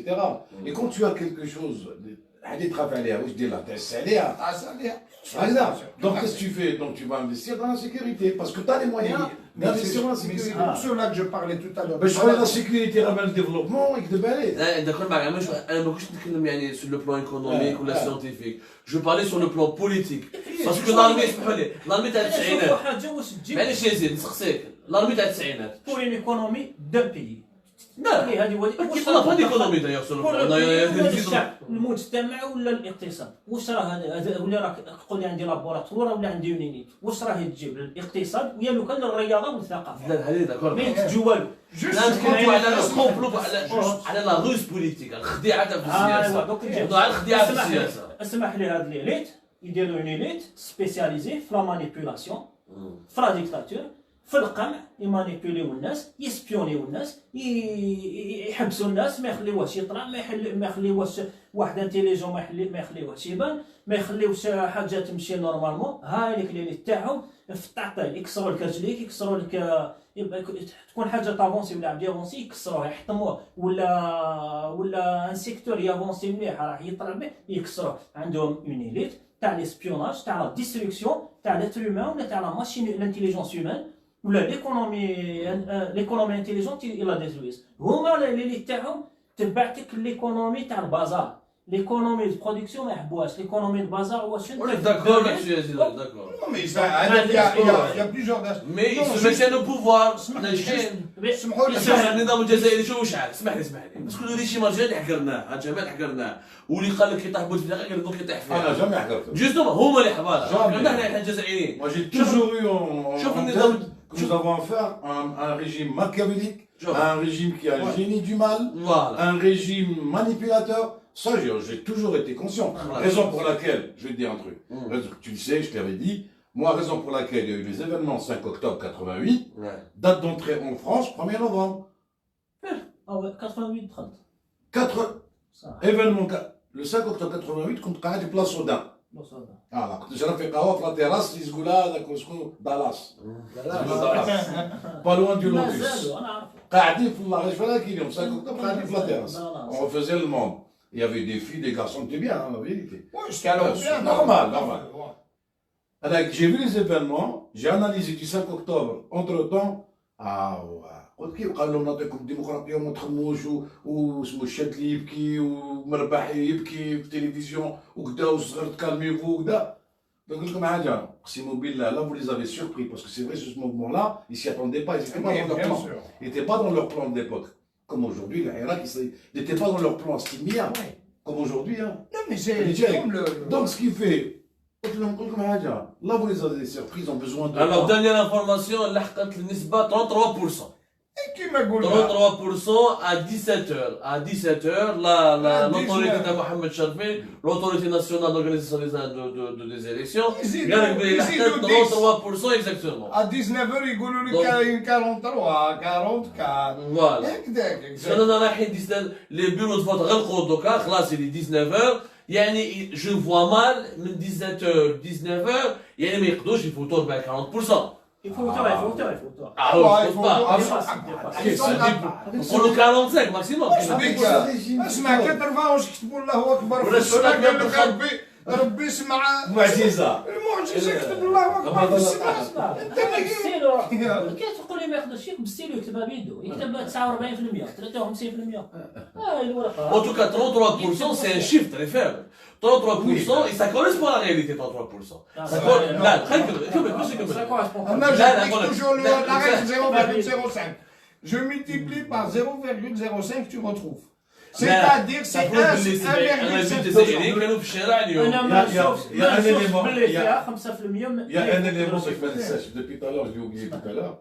Speaker 3: Et quand tu as quelque chose, allez travailler, je dis là, donc qu'est-ce que tu fais? Donc tu vas investir dans la sécurité parce que tu as les moyens d'investir dans la
Speaker 4: Mais c'est
Speaker 3: sécurité.
Speaker 4: pour cela que je parlais tout à l'heure.
Speaker 3: Mais je crois que la sécurité ramène le développement et que de balai.
Speaker 1: D'accord, انا ما كنتش نتكلم يعني sur le plan économique ولا scientifique. Je parlais sur le plan politique. Parce que l'armée اسمحوا لي l'armée تاع
Speaker 2: شوفوا
Speaker 1: التسعينات
Speaker 2: حاجه واش تجيب
Speaker 1: معليش يزيد نسقسيك l'armée تاع التسعينات
Speaker 2: pour une économie d'un pays.
Speaker 1: لا
Speaker 2: هذه هو
Speaker 1: كيف طلع pas d'économie d'ailleurs sur le
Speaker 2: pour
Speaker 1: plan.
Speaker 2: ولا الشعب المجتمع ولا الاقتصاد واش راه هذا ولا راك تقول لي عندي لابوراتوار ولا عندي يونينيت واش راهي تجيب الاقتصاد ويا لو كان الرياضه والثقافه
Speaker 1: لا هذه داكور
Speaker 2: ما ينتجوا والو
Speaker 1: لا نتكلموا على الكومبلو على لا روس بوليتيك الخديعه تاع في السياسه موضوع على الخديعه في السياسه
Speaker 2: اسمح لي هاد ليليت يديروا اون ليليت سبيسياليزي في لا مانيبيولاسيون في لا ديكتاتور في القمع يمانيبيوليو الناس يسبيونيو الناس يحبسوا الناس ما يخليوهش يطلع ما يخليوهش واحد انتيليجون ما يخليوهش يبان ما يخليوش حاجه تمشي نورمالمون هاي ليك اللي تاعهم في التعطيل يكسروا لك رجليك يكسروا لك تكون حاجه تافونسي ولا عبد يافونسي يكسروها يحطموه ولا ان سيكتور يافونسي مليح راح يطلع به يكسروه عندهم اون ايليت تاع ليسبيوناج تاع لا ديستركسيون تاع لاتر هيومان ولا تاع لا ماشين لانتيليجونس هيومان ولا ليكونومي انتيليجونت الى ديزويس هما اللي تاعهم تبعتك ليكونومي تاع البازار ليكونومي دو برودكسيون ما يحبوهاش ليكونومي دو بازار هو شنو
Speaker 1: d'accord là-dessus Yazid d'accord
Speaker 4: Non, mais il y a plusieurs aspects.
Speaker 1: mais ils se maintiennent au pouvoir ناجحين
Speaker 4: اسمحوا لي
Speaker 1: اسمح النظام الجزائري شو شحال اسمح لي بس كل شي مرجع اللي حكرناه هاد جمال حكرناه واللي قال لك يطيح بوز فيها قال لك يطيح
Speaker 3: أنا
Speaker 1: فيها
Speaker 3: جامي حكرته.
Speaker 1: جوستومون هما اللي حبالها
Speaker 3: Jamais.
Speaker 1: حنا الجزائريين
Speaker 3: Moi j'ai toujours eu
Speaker 1: Chauffe
Speaker 3: en
Speaker 1: le
Speaker 3: tête
Speaker 1: nez
Speaker 3: que nous avons affaire à un régime machiavélique,
Speaker 1: Chauffe.
Speaker 3: à un régime qui a le génie du mal,
Speaker 1: voilà
Speaker 3: un régime manipulateur. Ça, j'ai toujours été conscient.
Speaker 1: Voilà.
Speaker 3: Raison pour laquelle, je vais te dire un truc.
Speaker 1: Mm.
Speaker 3: Tu le sais, je te l'avais dit. Moi, raison pour laquelle il y a eu les événements 5 octobre 88,
Speaker 1: ouais
Speaker 3: date d'entrée en France 1er novembre.
Speaker 2: اه 88 30
Speaker 3: 4
Speaker 2: صح
Speaker 3: événements. Le 5 octobre 88, كنت قاعد في بلاصه Audin. كنت جرب في قهوه في لا تيراس اللي تقول هذاك شكون دالاس. با لوان دو لوتوس.
Speaker 2: مازالوا انا عارف
Speaker 3: قاعدين في الله شفنا كاينين 5 octobre قاعدين في لا تيراس. On faisait le monde. Il y avait des filles, des garçons, c'était bien, hein, la vérité.
Speaker 4: Ouais, c'était alors bien.
Speaker 3: Normal, normal. Alors, j'ai vu les événements, j'ai analysé du 5 octobre. Entre-temps, قلت كيف قال لهم نعطيكم الديمقراطيه وما تخموش واسمه الشتلي يبكي ومربح يبكي في التلفزيون وكذا والصغر تكالميفو وكذا. Donc لكم حاجه اقسم بالله là vous les avez surpris parce que c'est vrai ce mouvement là ils s'y attendaient pas, ils n'étaient pas dans leur plan. Ils n'étaient pas dans leur plan de l'époque. Comme aujourd'hui, le Irak, ils n'étaient pas dans leur plan stimia. Comme aujourd'hui, hein.
Speaker 4: Non, mais c'est comme le.
Speaker 3: Donc ce qui fait. Là vous les avez surpris, ils ont besoin de.
Speaker 1: alors dernière information لحقت النسبه 33%
Speaker 4: Et qui m'a goulé
Speaker 1: 33% à 17h l'autorité de Mohamed Sharfi l'autorité nationale d'organisation des élections قال لك بلي لحقت 33% exactement
Speaker 4: À 19h, يقولوا لي 43 44
Speaker 1: voilà
Speaker 4: هكذاك
Speaker 1: انا رايحين لي بيرو دو فوت غلقوا دوكا خلاص اللي 19h يعني جو فوا مال من 17h يعني ما يقدروش يفوتوا ب 40%.
Speaker 2: يفوتوا
Speaker 1: نقولوا 45 ماكسيموم
Speaker 4: اسمع كترفع واش كتبوا الله اكبر
Speaker 1: ولا السنة
Speaker 4: قال لك ربي يسمع
Speaker 3: معجزه.
Speaker 4: المعجزه كتب الله اكبر في السماء.
Speaker 2: بالستيلو كي تقول لي ما يقدرش يكتب بالستيلو يكتبها بيدو يكتب 49% 53% الورقه
Speaker 1: En tout cas, 33%, c'est un chiffre très faible. 33%, et ça correspond à la réalité, 33%. Là,
Speaker 4: انا toujours la règle 0,05. Je multiplie par 0,05 tu retrouves. C'est-à-dire c'est 1,7%.
Speaker 1: كانوا في الشارع اليوم.
Speaker 2: انا ما نشوفش
Speaker 3: il y a un élément,
Speaker 2: باللي
Speaker 3: il y a-
Speaker 2: فيها 5%
Speaker 3: Il y a un élément que je me sèche depuis tout à l'heure, je l'ai oublié tout à l'heure.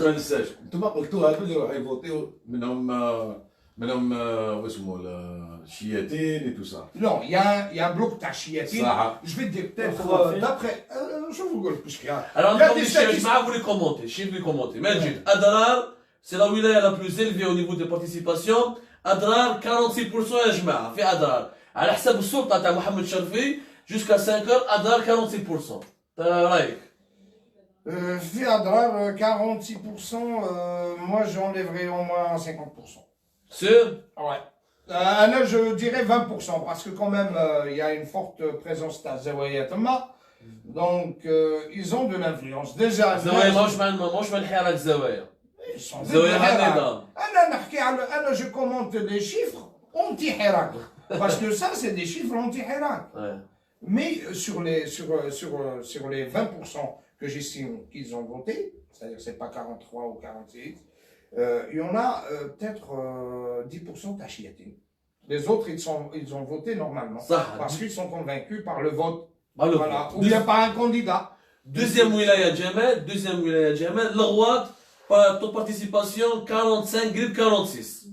Speaker 3: Je me sèche. انتم قلتوا هذا اللي راح يفوتيو منهم واسمه الشياتين et tout ça.
Speaker 4: Non, il y a un bloc تاع الشياتين.
Speaker 3: صح.
Speaker 4: Je vais te dire peut-être d'après شوف نقول لك واش كاين.
Speaker 1: Alors,
Speaker 4: Il y a
Speaker 1: comme
Speaker 4: des
Speaker 1: les chiffres,
Speaker 4: statistiques.
Speaker 1: vous les commentez, chiffres, vous les commentez. Majid, Adrar, c'est la wilaya la plus élevée au niveau de participation اضرار 46% يا جماعه، في اضرار على حسب السلطه تاع محمد شرفي جوسكا 5 اضرار 46%. رايك؟
Speaker 4: في أضرار 46%, moi j'enlèverais au moins 50%.
Speaker 1: سير؟
Speaker 4: Ouais. Là, je dirais 20% parce que quand même, il y a une forte présence d'Azawaya Tama. Donc, ils ont de l'influence. Déjà,
Speaker 1: زوايا ماهوش مع الحراك زوايا.
Speaker 4: ils sont
Speaker 1: زوايا مع النظام.
Speaker 4: je commente les chiffres anti-Hirak. Parce que ça, c'est des chiffres anti-Hirak.
Speaker 1: Ouais.
Speaker 4: Mais sur les 20% que j'estime qu'ils ont voté, c'est-à-dire c'est pas 43 ou 46, il y en a peut-être 10% tachiatin. Les autres, ils ont voté normalement.
Speaker 1: Ça.
Speaker 4: Parce qu'ils sont convaincus par le vote.
Speaker 1: Alors,
Speaker 4: Voilà. Ou bien par un candidat.
Speaker 1: deuxième wilaya Djemal, l'Arwad, taux de participation 45 قريب 46.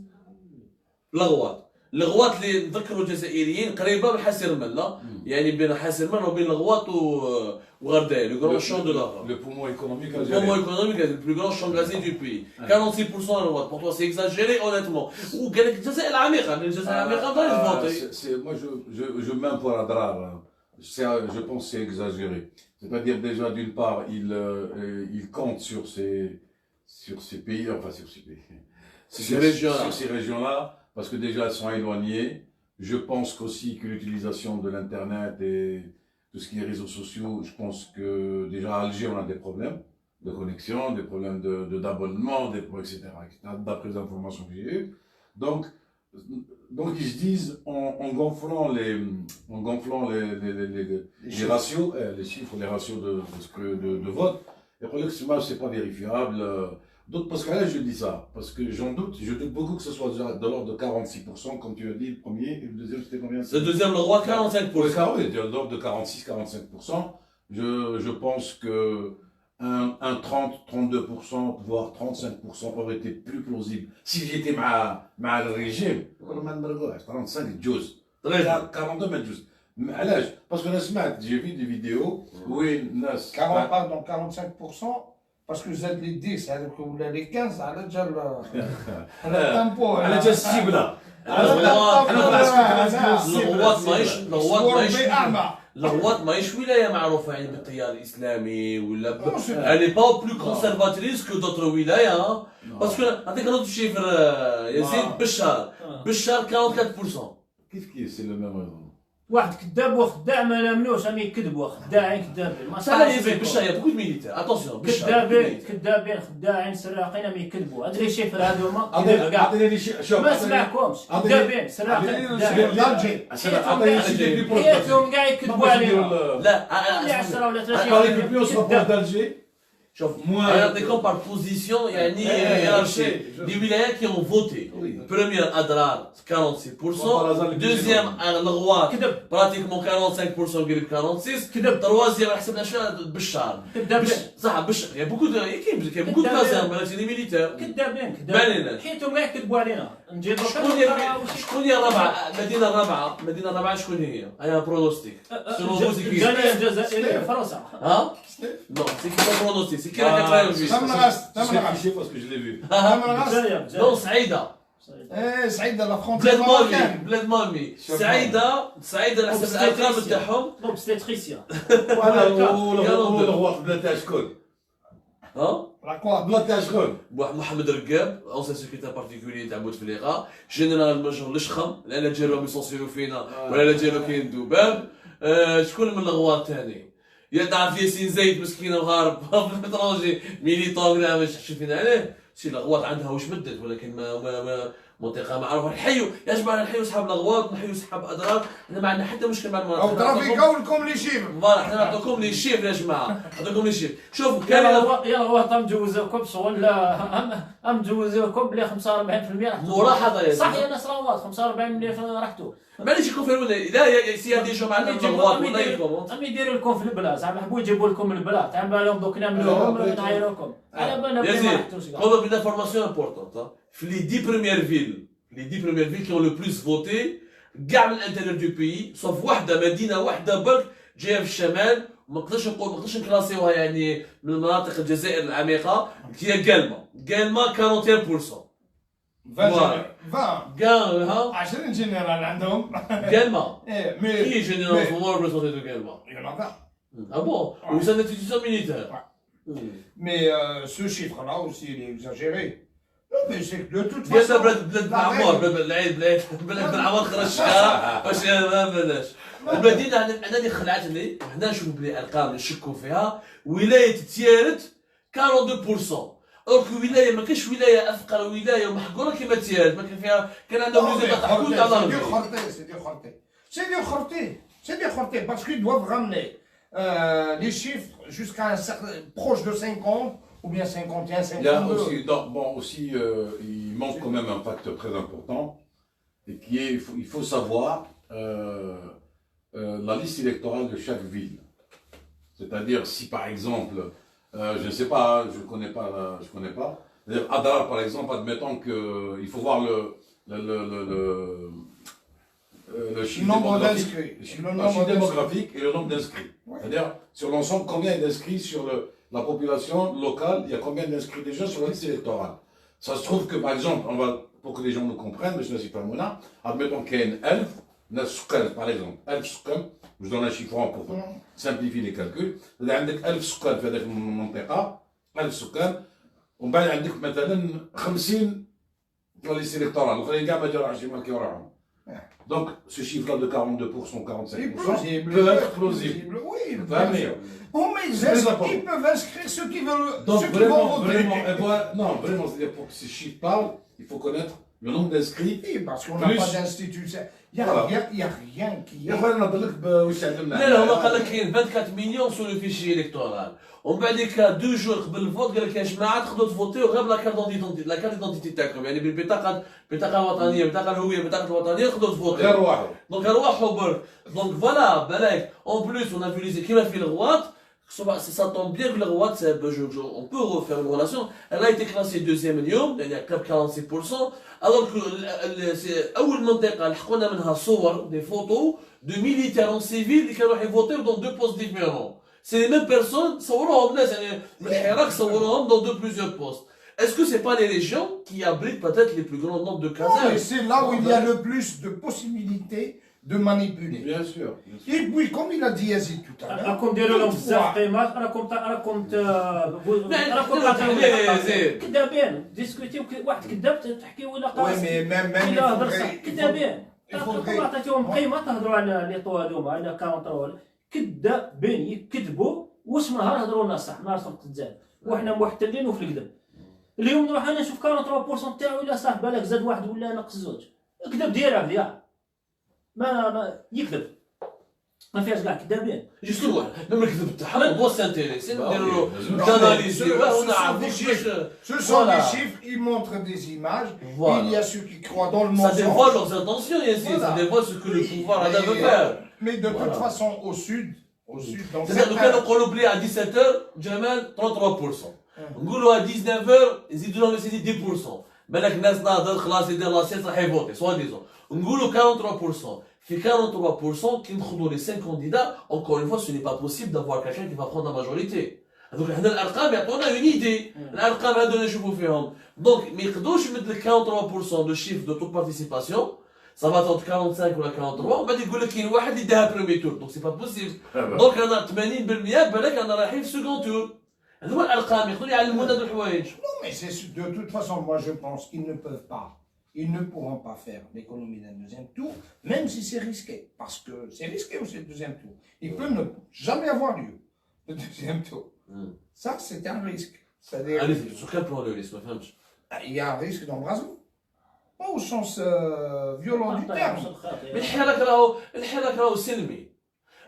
Speaker 1: الغواط اللي نذكروا الجزائريين قريبه من حاسر مله، يعني بين حاسر مله وبين الغواط وغرداء، le grand champ de l'Arab.
Speaker 3: Le poumon économique
Speaker 1: Le
Speaker 3: algérien.
Speaker 1: poumon économique, le plus grand champ gazier du pays. 46% الغواط. Pour toi, c'est exagéré, honnêtement. وقال لك الجزائر العميقه، الجزائر العميقه ما فوتي.
Speaker 3: Moi, je mets un point à Adrar. Je pense que c'est exagéré. C'est-à-dire, déjà, d'une part, il compte sur ces pays, enfin, sur ces pays. Sur ces régions-là, parce que déjà, elles sont éloignées. Je pense qu'aussi que l'utilisation de l'Internet et tout ce qui est réseaux sociaux, je pense que déjà à Alger, on a des problèmes de connexion, des problèmes d'abonnement, etc., d'après les informations que j'ai eues. Donc ils se disent, en gonflant les ratios, les chiffres, les ratios de vote, et pour l'extrême, c'est pas vérifiable. Donc, parce que là, je dis ça, parce que je doute beaucoup que ce soit de l'ordre de 46%, comme tu as dit, le premier, et le deuxième, c'était combien?
Speaker 1: Le deuxième, le roi, 45%.
Speaker 3: Pour les carreaux, il était de l'ordre de 46-45%. Je pense que un 30-32%, voire 35% aurait été plus plausible. Si j'étais مع le régime, 35, جوز. 42, mais جوز. Parce que j'ai vu des vidéos où الناس
Speaker 4: 45%. Parce que vous êtes les 10, c'est-à-dire que vous avez les 15, على جال التامبو
Speaker 3: على جال السيبله.
Speaker 1: الغواط ماهيش ولايه معروفه يعني بالتيار الاسلامي ولا elle n'est pas plus conservatrice que d'autres ولاية. باسكو نعطيك نوض الشيفر يزيد بشار 44%.
Speaker 3: كيف سي لو ميم ريزون.
Speaker 2: واحد كذاب وخداع ما لامنوش راهم يكذبوا خداعين كذابين ما
Speaker 1: Ça يزيد بشار يا بوكو ميليتير اتونسيون
Speaker 2: كذابين خداعين سراقين راهم يكذبوا هاد لي شيفر هادوما
Speaker 3: اعطيني لي شوف
Speaker 2: ما سمعكمش كذابين سراقين حياتهم كاع يكذبوا علينا
Speaker 1: لا
Speaker 2: اللي 10 ولا 30
Speaker 1: شوف نعطيكم بار بوزيسيون يعني هيرارشي دي ولايات qui ont voté. Première أضرار 46%. Deuxième الغواط براتيكمون 45% قريب 46. Troisième على حسب الأشياء بشار. صح بشار يا بوكو كاين بوكو كازيرن مالتي لي ميليتير.
Speaker 2: كذابين حياتهم كاع يكذبوا علينا. نجي
Speaker 1: شكون هي الرابعة؟ المدينة الرابعة شكون هي؟ أنا برونوستيك. سلو موسيكي.
Speaker 2: الجزائر فرنسا.
Speaker 1: ها؟ Non, c'est qui ton pronostic? C'est qui la quatrième ville?
Speaker 3: Parce que je l'ai vu.
Speaker 1: Non, Saïda.
Speaker 4: سعيدة لا
Speaker 1: بلاد مامي سعيدة على حسب الأرقام تاعهم.
Speaker 2: Obstétricien.
Speaker 3: والغواط بلاد تاع شكون؟
Speaker 1: ها؟
Speaker 3: بلاد تاع شكون؟
Speaker 1: محمد رقاب اونسيان سكرتير بارتيكولي تاع بوتفليقه، جنرال ماجور لشخم، لا ديالو يسونسيرو فينا ولا ديالو كاين ذباب. شكون من الغواط ثاني؟ يا تعرف ياسين زايد مسكين وغارب في البترونجي ميليتون كاع ما شفنا عليه. شي الغواط عندها واش مدت ولكن ما منطقه معروفه. نحيوا يا جماعه نحيوا صحاب الغواط نحيوا صحاب اضرار. احنا ما عندنا حتى مشكل مع المناطق.
Speaker 4: او ترافيكاو لكم لي شيفر.
Speaker 1: فوالا احنا نعطيكم لي شيفر يا جماعه نعطيكم لي شيفر. شوفوا كان
Speaker 2: يا الغواط مجوزوكم ولا مجوزوكم بلي 45%
Speaker 1: ملاحظه يا
Speaker 2: صح يا ناس الغواط 45% رحتوا.
Speaker 1: معليش يكونفيرمونا لا سي دي جو معنا الغواط ولا يكون
Speaker 2: عم يديروا لكم في البلاد زعما حبوا يجيبوا لكم البلاد على بالهم دوك نعملوهم نعايروكم على بالنا بلي ما رحتوش كاع.
Speaker 1: On a une information importante. Les 10 premières villes qui ont le plus voté, كاع من الانتيريور دو بيي، صوف واحدة مدينة واحدة برك جاية في الشمال، ما نقدرش نكلاسيوها يعني من مناطق الجزائر العميقة، هي قالما 41%.
Speaker 4: 20
Speaker 1: كاع
Speaker 4: 20 جنرال عندهم.
Speaker 1: Galma.
Speaker 4: إيه،
Speaker 1: Qui est général en
Speaker 4: mais-
Speaker 1: ce moment représenté de Galma?
Speaker 4: il y en a 20.
Speaker 1: Ah bon? Ou c'est une institution militaire?
Speaker 4: Mais ce chiffre-là aussi, il est exagéré. Non, mais c'est que de toute
Speaker 1: قالنا
Speaker 4: façon.
Speaker 1: بلاد
Speaker 4: la
Speaker 1: العمار
Speaker 4: règle-
Speaker 1: بلاد العيد بلاد العمار خرج الشهر باش ما بلاش المدينه انا اللي خلعتني وحنا نشوف بلي ارقام اللي نشكوا فيها ولايه تيارت 42% اور كو ولايه ما كاينش ولايه افقر ولايه ومحقوره كيما تيارت ما كان فيها كان عندها
Speaker 4: Non, mais
Speaker 1: وزير تحكم
Speaker 4: Khorté,
Speaker 1: تاع
Speaker 4: c'est du
Speaker 1: الارض
Speaker 4: Khorté, c'est du Khorté. C'est du Khorté. C'est du Khorté parce qu'ils doivent ramener les chiffres jusqu'à un certain proche de 50 ou bien 51, 52.
Speaker 3: Il y a aussi, il manque quand même un facteur très important, et qui est, il faut savoir la liste électorale de chaque ville. C'est-à-dire, si par exemple, je ne sais pas, je connais pas. C'est-à-dire, Adrar, par exemple, admettons qu'il faut voir le chiffre
Speaker 4: nombre
Speaker 3: démographique,
Speaker 4: d'inscrits.
Speaker 3: le chiffre
Speaker 4: Le nombre
Speaker 3: démographique et le nombre d'inscrits.
Speaker 4: Ouais.
Speaker 3: C'est-à-dire, sur l'ensemble, combien il y a d'inscrits sur la population locale, il y a combien d'inscrits déjà sur la liste électorale. Ça se trouve que, par exemple, pour que les gens nous comprennent, mais je ne sais pas moi, admettons qu'il y a une elf, par exemple, elf soukan, je donne un chiffre pour simplifier les calculs. C'est-à-dire, elf soukan في هذاك المنطقة, elf soukan, ومن بعد عندك مثلا 50 في la liste électorale, وخلينا كاع ما جا 20 ماركي وراهم. Donc, ce chiffre-là de 42%, 45%
Speaker 4: C'est plausible.
Speaker 3: peut être plausible.
Speaker 4: Oui,
Speaker 3: Enfin, mais-
Speaker 4: oh, mais
Speaker 3: C'est très important.
Speaker 4: ils peuvent inscrire ceux qui veulent,
Speaker 3: Donc
Speaker 4: ceux qui vont
Speaker 3: vraiment,
Speaker 4: voter.
Speaker 3: non, vraiment, c'est-à-dire pour que ces chiffres parlent, il faut connaître le nombre d'inscrits.
Speaker 4: Oui, parce qu'on n'a
Speaker 3: Plus-
Speaker 4: pas d'institution. Il n'y a,
Speaker 3: Voilà.
Speaker 4: il y a rien qui
Speaker 3: يا
Speaker 4: est.
Speaker 3: اخويا نهضر لك بواش علمنا.
Speaker 1: لا لا هما قال لك كاين 24 مليون سو لو فيشي الكتورال ومن بعد دو جور قبل الفوت قال لك يا جماعه تقدروا تفوتيو غير بلا كارت دونتيتي لا كارت دونتيتي تاعكم يعني بطاقه وطنيه بطاقه الهويه بطاقه الوطنيه تقدروا تفوتيو
Speaker 3: غير واحد.
Speaker 1: دونك روحوا برك دونك فوالا بالك اون بلوس اون افيليزي كيما في الغواط ça tombe bien que le roi, on peut refaire une relation. Elle a été classée deuxième اليوم, يعني قرب 46%, alors que c'est أول منطقة لحقونا منها صور des photos de militaires en civil اللي كانوا يفوتيو dans deux postes différents. C'est les mêmes personnes, صوروهم ناس يعني من الحراك صوروهم dans plusieurs postes. Est-ce que c'est pas les régions qui abritent peut-être les plus grands nombres de
Speaker 4: Non,
Speaker 1: casernes?
Speaker 4: mais c'est là où il y a le plus de possibilités de manipuler.
Speaker 3: Bien sûr.
Speaker 4: Et puis, comme il a dit Yazid tout à l'heure,
Speaker 2: راكم ديروا لهم بزاف
Speaker 4: toutefois,
Speaker 2: قيمات كذابين ديسكوتيو واحد كذاب تحكي ولا
Speaker 4: ouais,
Speaker 2: قاص
Speaker 4: mais même
Speaker 2: الا هضر صح كذابين
Speaker 4: il
Speaker 2: راكم
Speaker 4: faudrait-
Speaker 2: عطيتيهم قيمه تهضروا على لي طوا هذوما على كونترول كذابين يكذبوا واش نهار هضروا لنا صح نهار صمت الجزائر وحنا محتلين وفي الكذب اليوم نروح انا نشوف 43% تاعو الا صح بالك زاد واحد ولا ناقص زوج كذب ديالها كاع ما يكذب ما فيهاش كاع كذابين
Speaker 1: Justement, même le كذب تاعهم on doit s'intéresser
Speaker 3: Bah
Speaker 1: نديروا
Speaker 3: oui,
Speaker 4: Non,
Speaker 1: d'analyser
Speaker 4: mais
Speaker 1: ouais,
Speaker 4: ce
Speaker 1: on a
Speaker 4: sont des chiffres. Ce sont
Speaker 1: Voilà.
Speaker 4: des chiffres, ils montrent des images.
Speaker 1: Voilà.
Speaker 4: Il y a ceux qui croient dans le
Speaker 1: Ça
Speaker 4: mensonge.
Speaker 1: dévoile leurs intentions ici, ça
Speaker 4: Voilà.
Speaker 1: dévoile ce que le pouvoir a veut
Speaker 4: Mais,
Speaker 1: faire.
Speaker 4: mais de toute
Speaker 1: Voilà.
Speaker 4: façon, au sud, dans
Speaker 1: C'est-à-dire que
Speaker 4: certains-
Speaker 1: كانوا نقولوا بلي à 17h جمال 33%. نقولوا à 19h يزيدوا لهم يزيد 10%. بالك الناس ناضل خلاص يدير لاسيت راح يفوتي سوا ديزون. نقولوا 43%. في 43% كي ندخلوا les 5 candidats, encore une fois ce n'est pas possible d'avoir quelqu'un qui va prendre la majorité. Donc هنا الارقام يعطونا une idée. الارقام هذول نشوفوا فيهم. Donc ما يقدروش يمد لك 43% de chiffre de toute participation. Ça va être 45 ولا 43 ومن بعد يقول لك كاين واحد اللي داها بريمي تور دونك سي با بوسيبل دونك انا 80% بالك انا رايحين في سكون تور هذوما الارقام يقدروا يعلمونا هاد الحوايج
Speaker 4: Non, mais de toute façon, moi je pense qu'ils ne peuvent pas. Ils ne pourront pas faire l'économie d'un deuxième tour, même si c'est risqué. Parce que c'est risqué aussi le deuxième tour. Il peut ne jamais avoir lieu, le deuxième tour. Ça, c'est un risque. C'est-à-dire,
Speaker 1: Allez, sur quel plan le risque ما فهمتش
Speaker 4: il y a un risque d'embrasement. Pas au sens violent du terme.
Speaker 1: الحراك راهو سلمي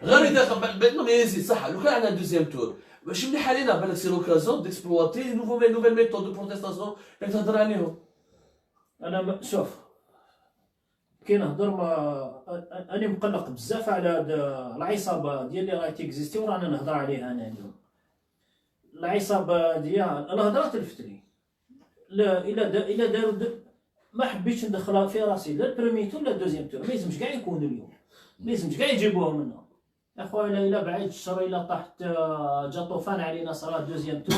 Speaker 1: غير اذا بدنا ما يزيد صح لو كان عندنا دوزيام تور ماشي مليح علينا بالك سي لوكازيون ديكسبلواتي نوفيل ميثود دو بروتيستاسيون اللي تهضر عليهم
Speaker 2: انا شوف كي نهضر ما انا مقلق بزاف على هاد العصابه ديال اللي راهي تيكزيستي ورانا نهضر عليها انا اليوم العصابه ديال الهضره تلفتني لا الا داروا ما حبيتش ندخلها في راسي لا البريمي تور لا الدوزيام تور ما لازمش كاع يكونوا اليوم ما لازمش كاع يجيبوهم منا يا خويا الا بعيد الشر الا طاحت جا طوفان علينا صرا دوزيام تور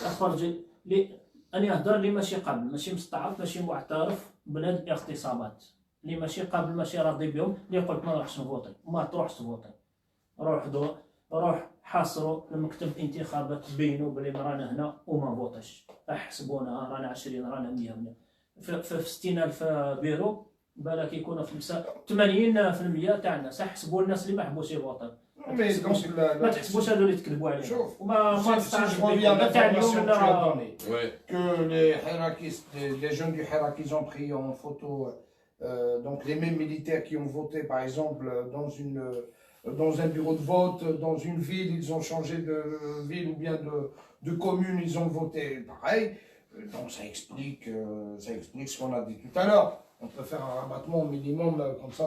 Speaker 2: اخرج لي اني نهضر اللي ماشي قابل، ماشي مستعرف، ماشي معترف بهاد الاغتصابات، اللي ماشي قابل ماشي راضي بهم، اللي يقول لك ما نروحش نفوتي، ما تروحش تفوتي، روح حاصروا المكتب الانتخابات بينوا بلي رانا هنا وما نفوتش، احسبونا رانا 20 رانا 100 في 60000 بيرو بالك يكونوا في 80% تاع الناس، احسبوا الناس اللي ما حبوش يفوتوا. ما تحسبوش هذو اللي تكذبوا عليهم.
Speaker 4: شوف
Speaker 2: ما نستعرفش تاع اليوم لا.
Speaker 4: que les Hirakistes, les jeunes du Hirak, ils ont pris en photo donc les mêmes militaires qui ont voté par exemple dans un bureau de vote, dans une ville, ils ont changé de ville ou bien de commune, ils ont voté pareil. Donc ça explique ce qu'on a dit tout à l'heure. On peut faire un rabattement minimum comme ça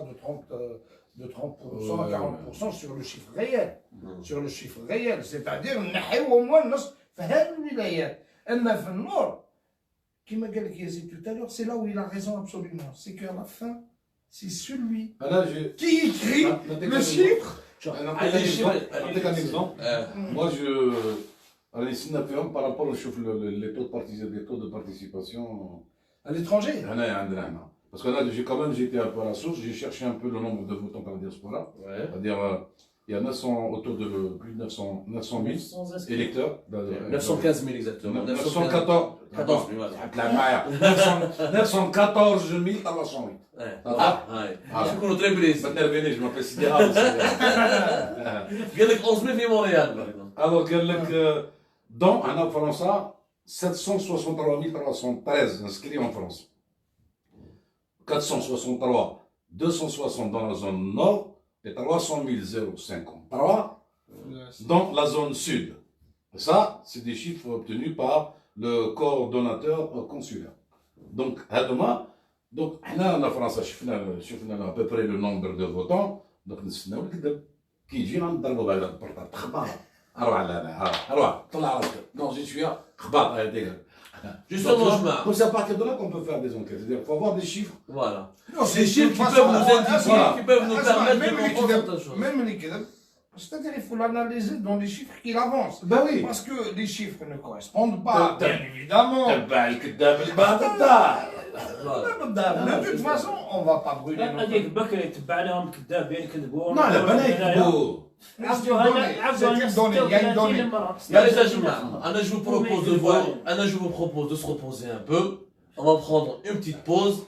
Speaker 4: de 30% à 40% sur le chiffre réel. Sur le chiffre réel. C'est-à-dire, au moins, أما في النور كما قال لك يزيد tout à l'heure, c'est là où il a raison absolument. C'est qu'à la fin, c'est celui qui écrit le chiffre.
Speaker 3: Un exemple. Moi, par rapport au les taux de participation
Speaker 4: À l'étranger.
Speaker 3: Parce que là, j'ai été un peu à la source, j'ai cherché un peu le nombre de votants par la diaspora. C'est-à-dire, il y a autour de plus de 900 000 électeurs.
Speaker 1: 915 000 exactement.
Speaker 3: 914 000, voilà. 914 308.
Speaker 1: شكون تري بريس.
Speaker 3: ما تنرفينيش ما في سيدي هاوس.
Speaker 1: قال لك 11000 في مونريال.
Speaker 3: Alors, قال لك donc en France, 763 313 inscrits en France. 463, 260 dans la zone nord et 300 053 dans la zone sud. Et ça, c'est des chiffres obtenus par le coordonnateur consulaire. Donc, en France, on a à peu près le nombre de votants. Donc, qui dit non, je suis là.
Speaker 1: Justement, je
Speaker 3: Donc c'est à partir de là qu'on peut faire des enquêtes. C'est-à-dire qu'il faut avoir des chiffres.
Speaker 1: Voilà.
Speaker 4: Non,
Speaker 1: Des chiffres qui peuvent nous indiquer, qui peuvent nous permettre de comprendre certaines choses.
Speaker 4: Même les cadavres, c'est-à-dire qu'il faut l'analyser dans les chiffres qu'il avance.
Speaker 3: Ben oui.
Speaker 4: Parce que les chiffres ne correspondent pas, bien évidemment. De toute façon, on ne va pas brûler.
Speaker 2: هذيك بكري تبع لهم كذابين كذبوا.
Speaker 3: Non, la banane est beau.
Speaker 1: Allez, Anna, je vous propose de voir, Anna, je vous propose de se reposer un peu. On va prendre une petite pause.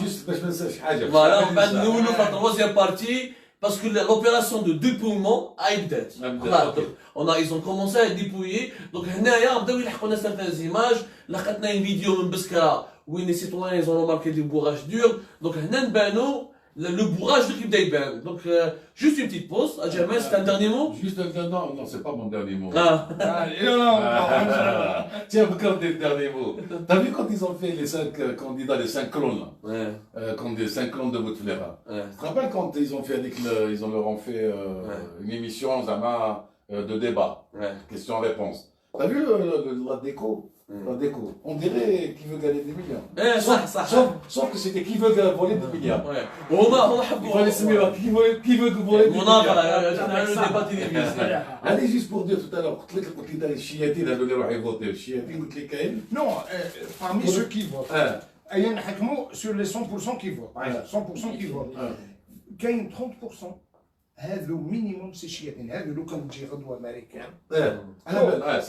Speaker 3: Juste باش ما ننساش حاجه.
Speaker 1: Voilà, on va nous faire la troisième partie parce que l'opération de dépouillement a été ils ont commencé à dépouiller. Donc هنايا بداو يلحقونا certaines images. لقينا une vidéo من بسكرة وين les citoyens ils ont remarqué des bourrages durs. Donc هنا نبانو le bourrage de Kibda Iben. Donc, juste une petite pause. Adjamal, c'est un dernier mot?
Speaker 3: Juste un dernier mot. Non, c'est pas mon dernier mot. Tiens, regarde le dernier mot. T'as vu quand ils ont fait les 5 candidats, les 5 clones, comme des 5 clones de Bouteflika. Tu te rappelles quand ils ont fait leur ont fait une émission de débat, question-réponse. T'as vu la déco? La déco. On dirait qui veut gagner des millions. Sauf que c'était qui veut voler des milliards. Il fallait se mettre qui veut voler des milliards. Allez, juste pour dire tout à l'heure, les chiites, ils voter. Les chiites,
Speaker 4: non, parmi ceux qui votent, il y a sur les 100% qui votent. Par exemple, 100% qui votent. Il y a 30%. هذا مينيموم سي شيئين هذا لو كان تجي غدوه امريكان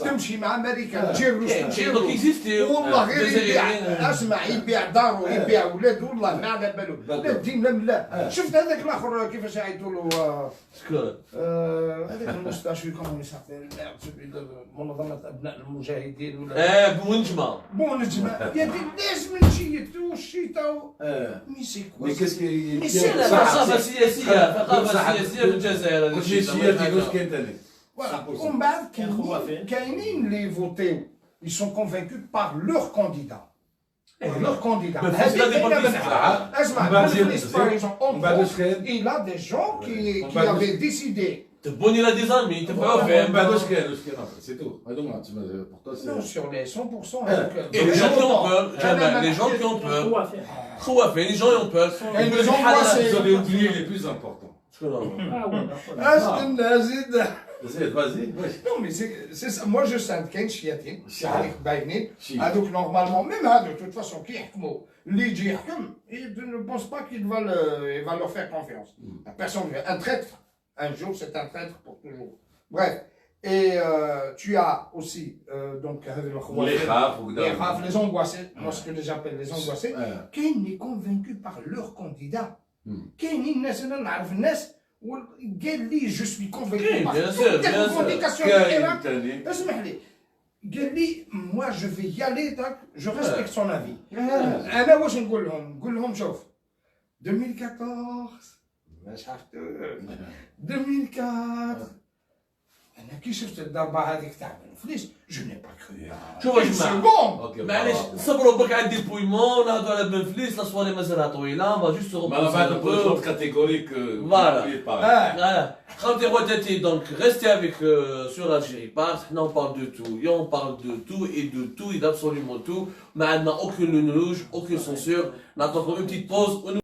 Speaker 4: تمشي مع امريكان تجي روسيا والله غير يبيع اسمع يبيع دارو يبيع ولادو والله ما على بالو لا الدين لا لا شفت هذاك الاخر كيفاش عيطوا له
Speaker 1: شكون
Speaker 4: هذاك المستشفى كومون يسافر منظمه ابناء المجاهدين ولا
Speaker 1: بونجمه
Speaker 4: يا دي لازم نجي الشيطه مي سي كوا
Speaker 3: مي كاسكي
Speaker 1: مي سي ثقافه سياسيه ثقافه سياسيه في الجزائر
Speaker 4: ومن بعد كاينين اللي يفوتيو ils sont convaincus par leur candidat. Leur candidat. Par exemple, il a des gens qui avaient décidé.
Speaker 1: Il a des amis,
Speaker 3: c'est tout. Pour toi, c'est...
Speaker 4: Non, sur les 100%.
Speaker 1: Et les gens qui ont peur, les gens qui ont peur. Les gens qui ont peur.
Speaker 3: Vous avez oublié les plus importants. زيد فازي واش
Speaker 4: Non, mais c'est ça. Moi, je sens كاين شياطين عليك باينين
Speaker 3: شي.
Speaker 4: هذوك نورمالمون ميم هذوك de toute façon كي يحكموا اللي يجي يحكم il ne pense pas qu'il va leur faire confiance. La personne, un traître, un jour c'est un traître pour toujours. Bref, et tu as aussi donc
Speaker 3: اللي يخاف
Speaker 4: les
Speaker 3: وكذا
Speaker 4: raves, les angoissés, moi ce que j'appelle les angoissés, كاين est convaincu par leur candidat. كاينين الناس انا نعرف الناس قال لي جو سوي كونفينكو
Speaker 1: bien sûr, bien sûr.
Speaker 3: كاين ثاني
Speaker 4: اسمح لي قال لي moi je vais y aller داك je respecte son avis انا واش نقول لهم شوف 2014 مش عرفت 2004 انا كي شفت الضربه هذيك تاع الفليس جو ني با كرو
Speaker 1: شوف يا جماعه
Speaker 3: اوكي
Speaker 1: معليش صبروا بك عندي بويمون نهضروا على بن فليس لا سواري مازالها طويله فا جوست
Speaker 3: ما بعد نقولوا كاتيجوريك
Speaker 1: Voilà. Khalti Rouatati, donc restez avec sur Algérie Part. On parle de tout. Et on parle de tout et d'absolument tout. Mais on n'a aucune ligne rouge, aucune censure. On attend une petite pause.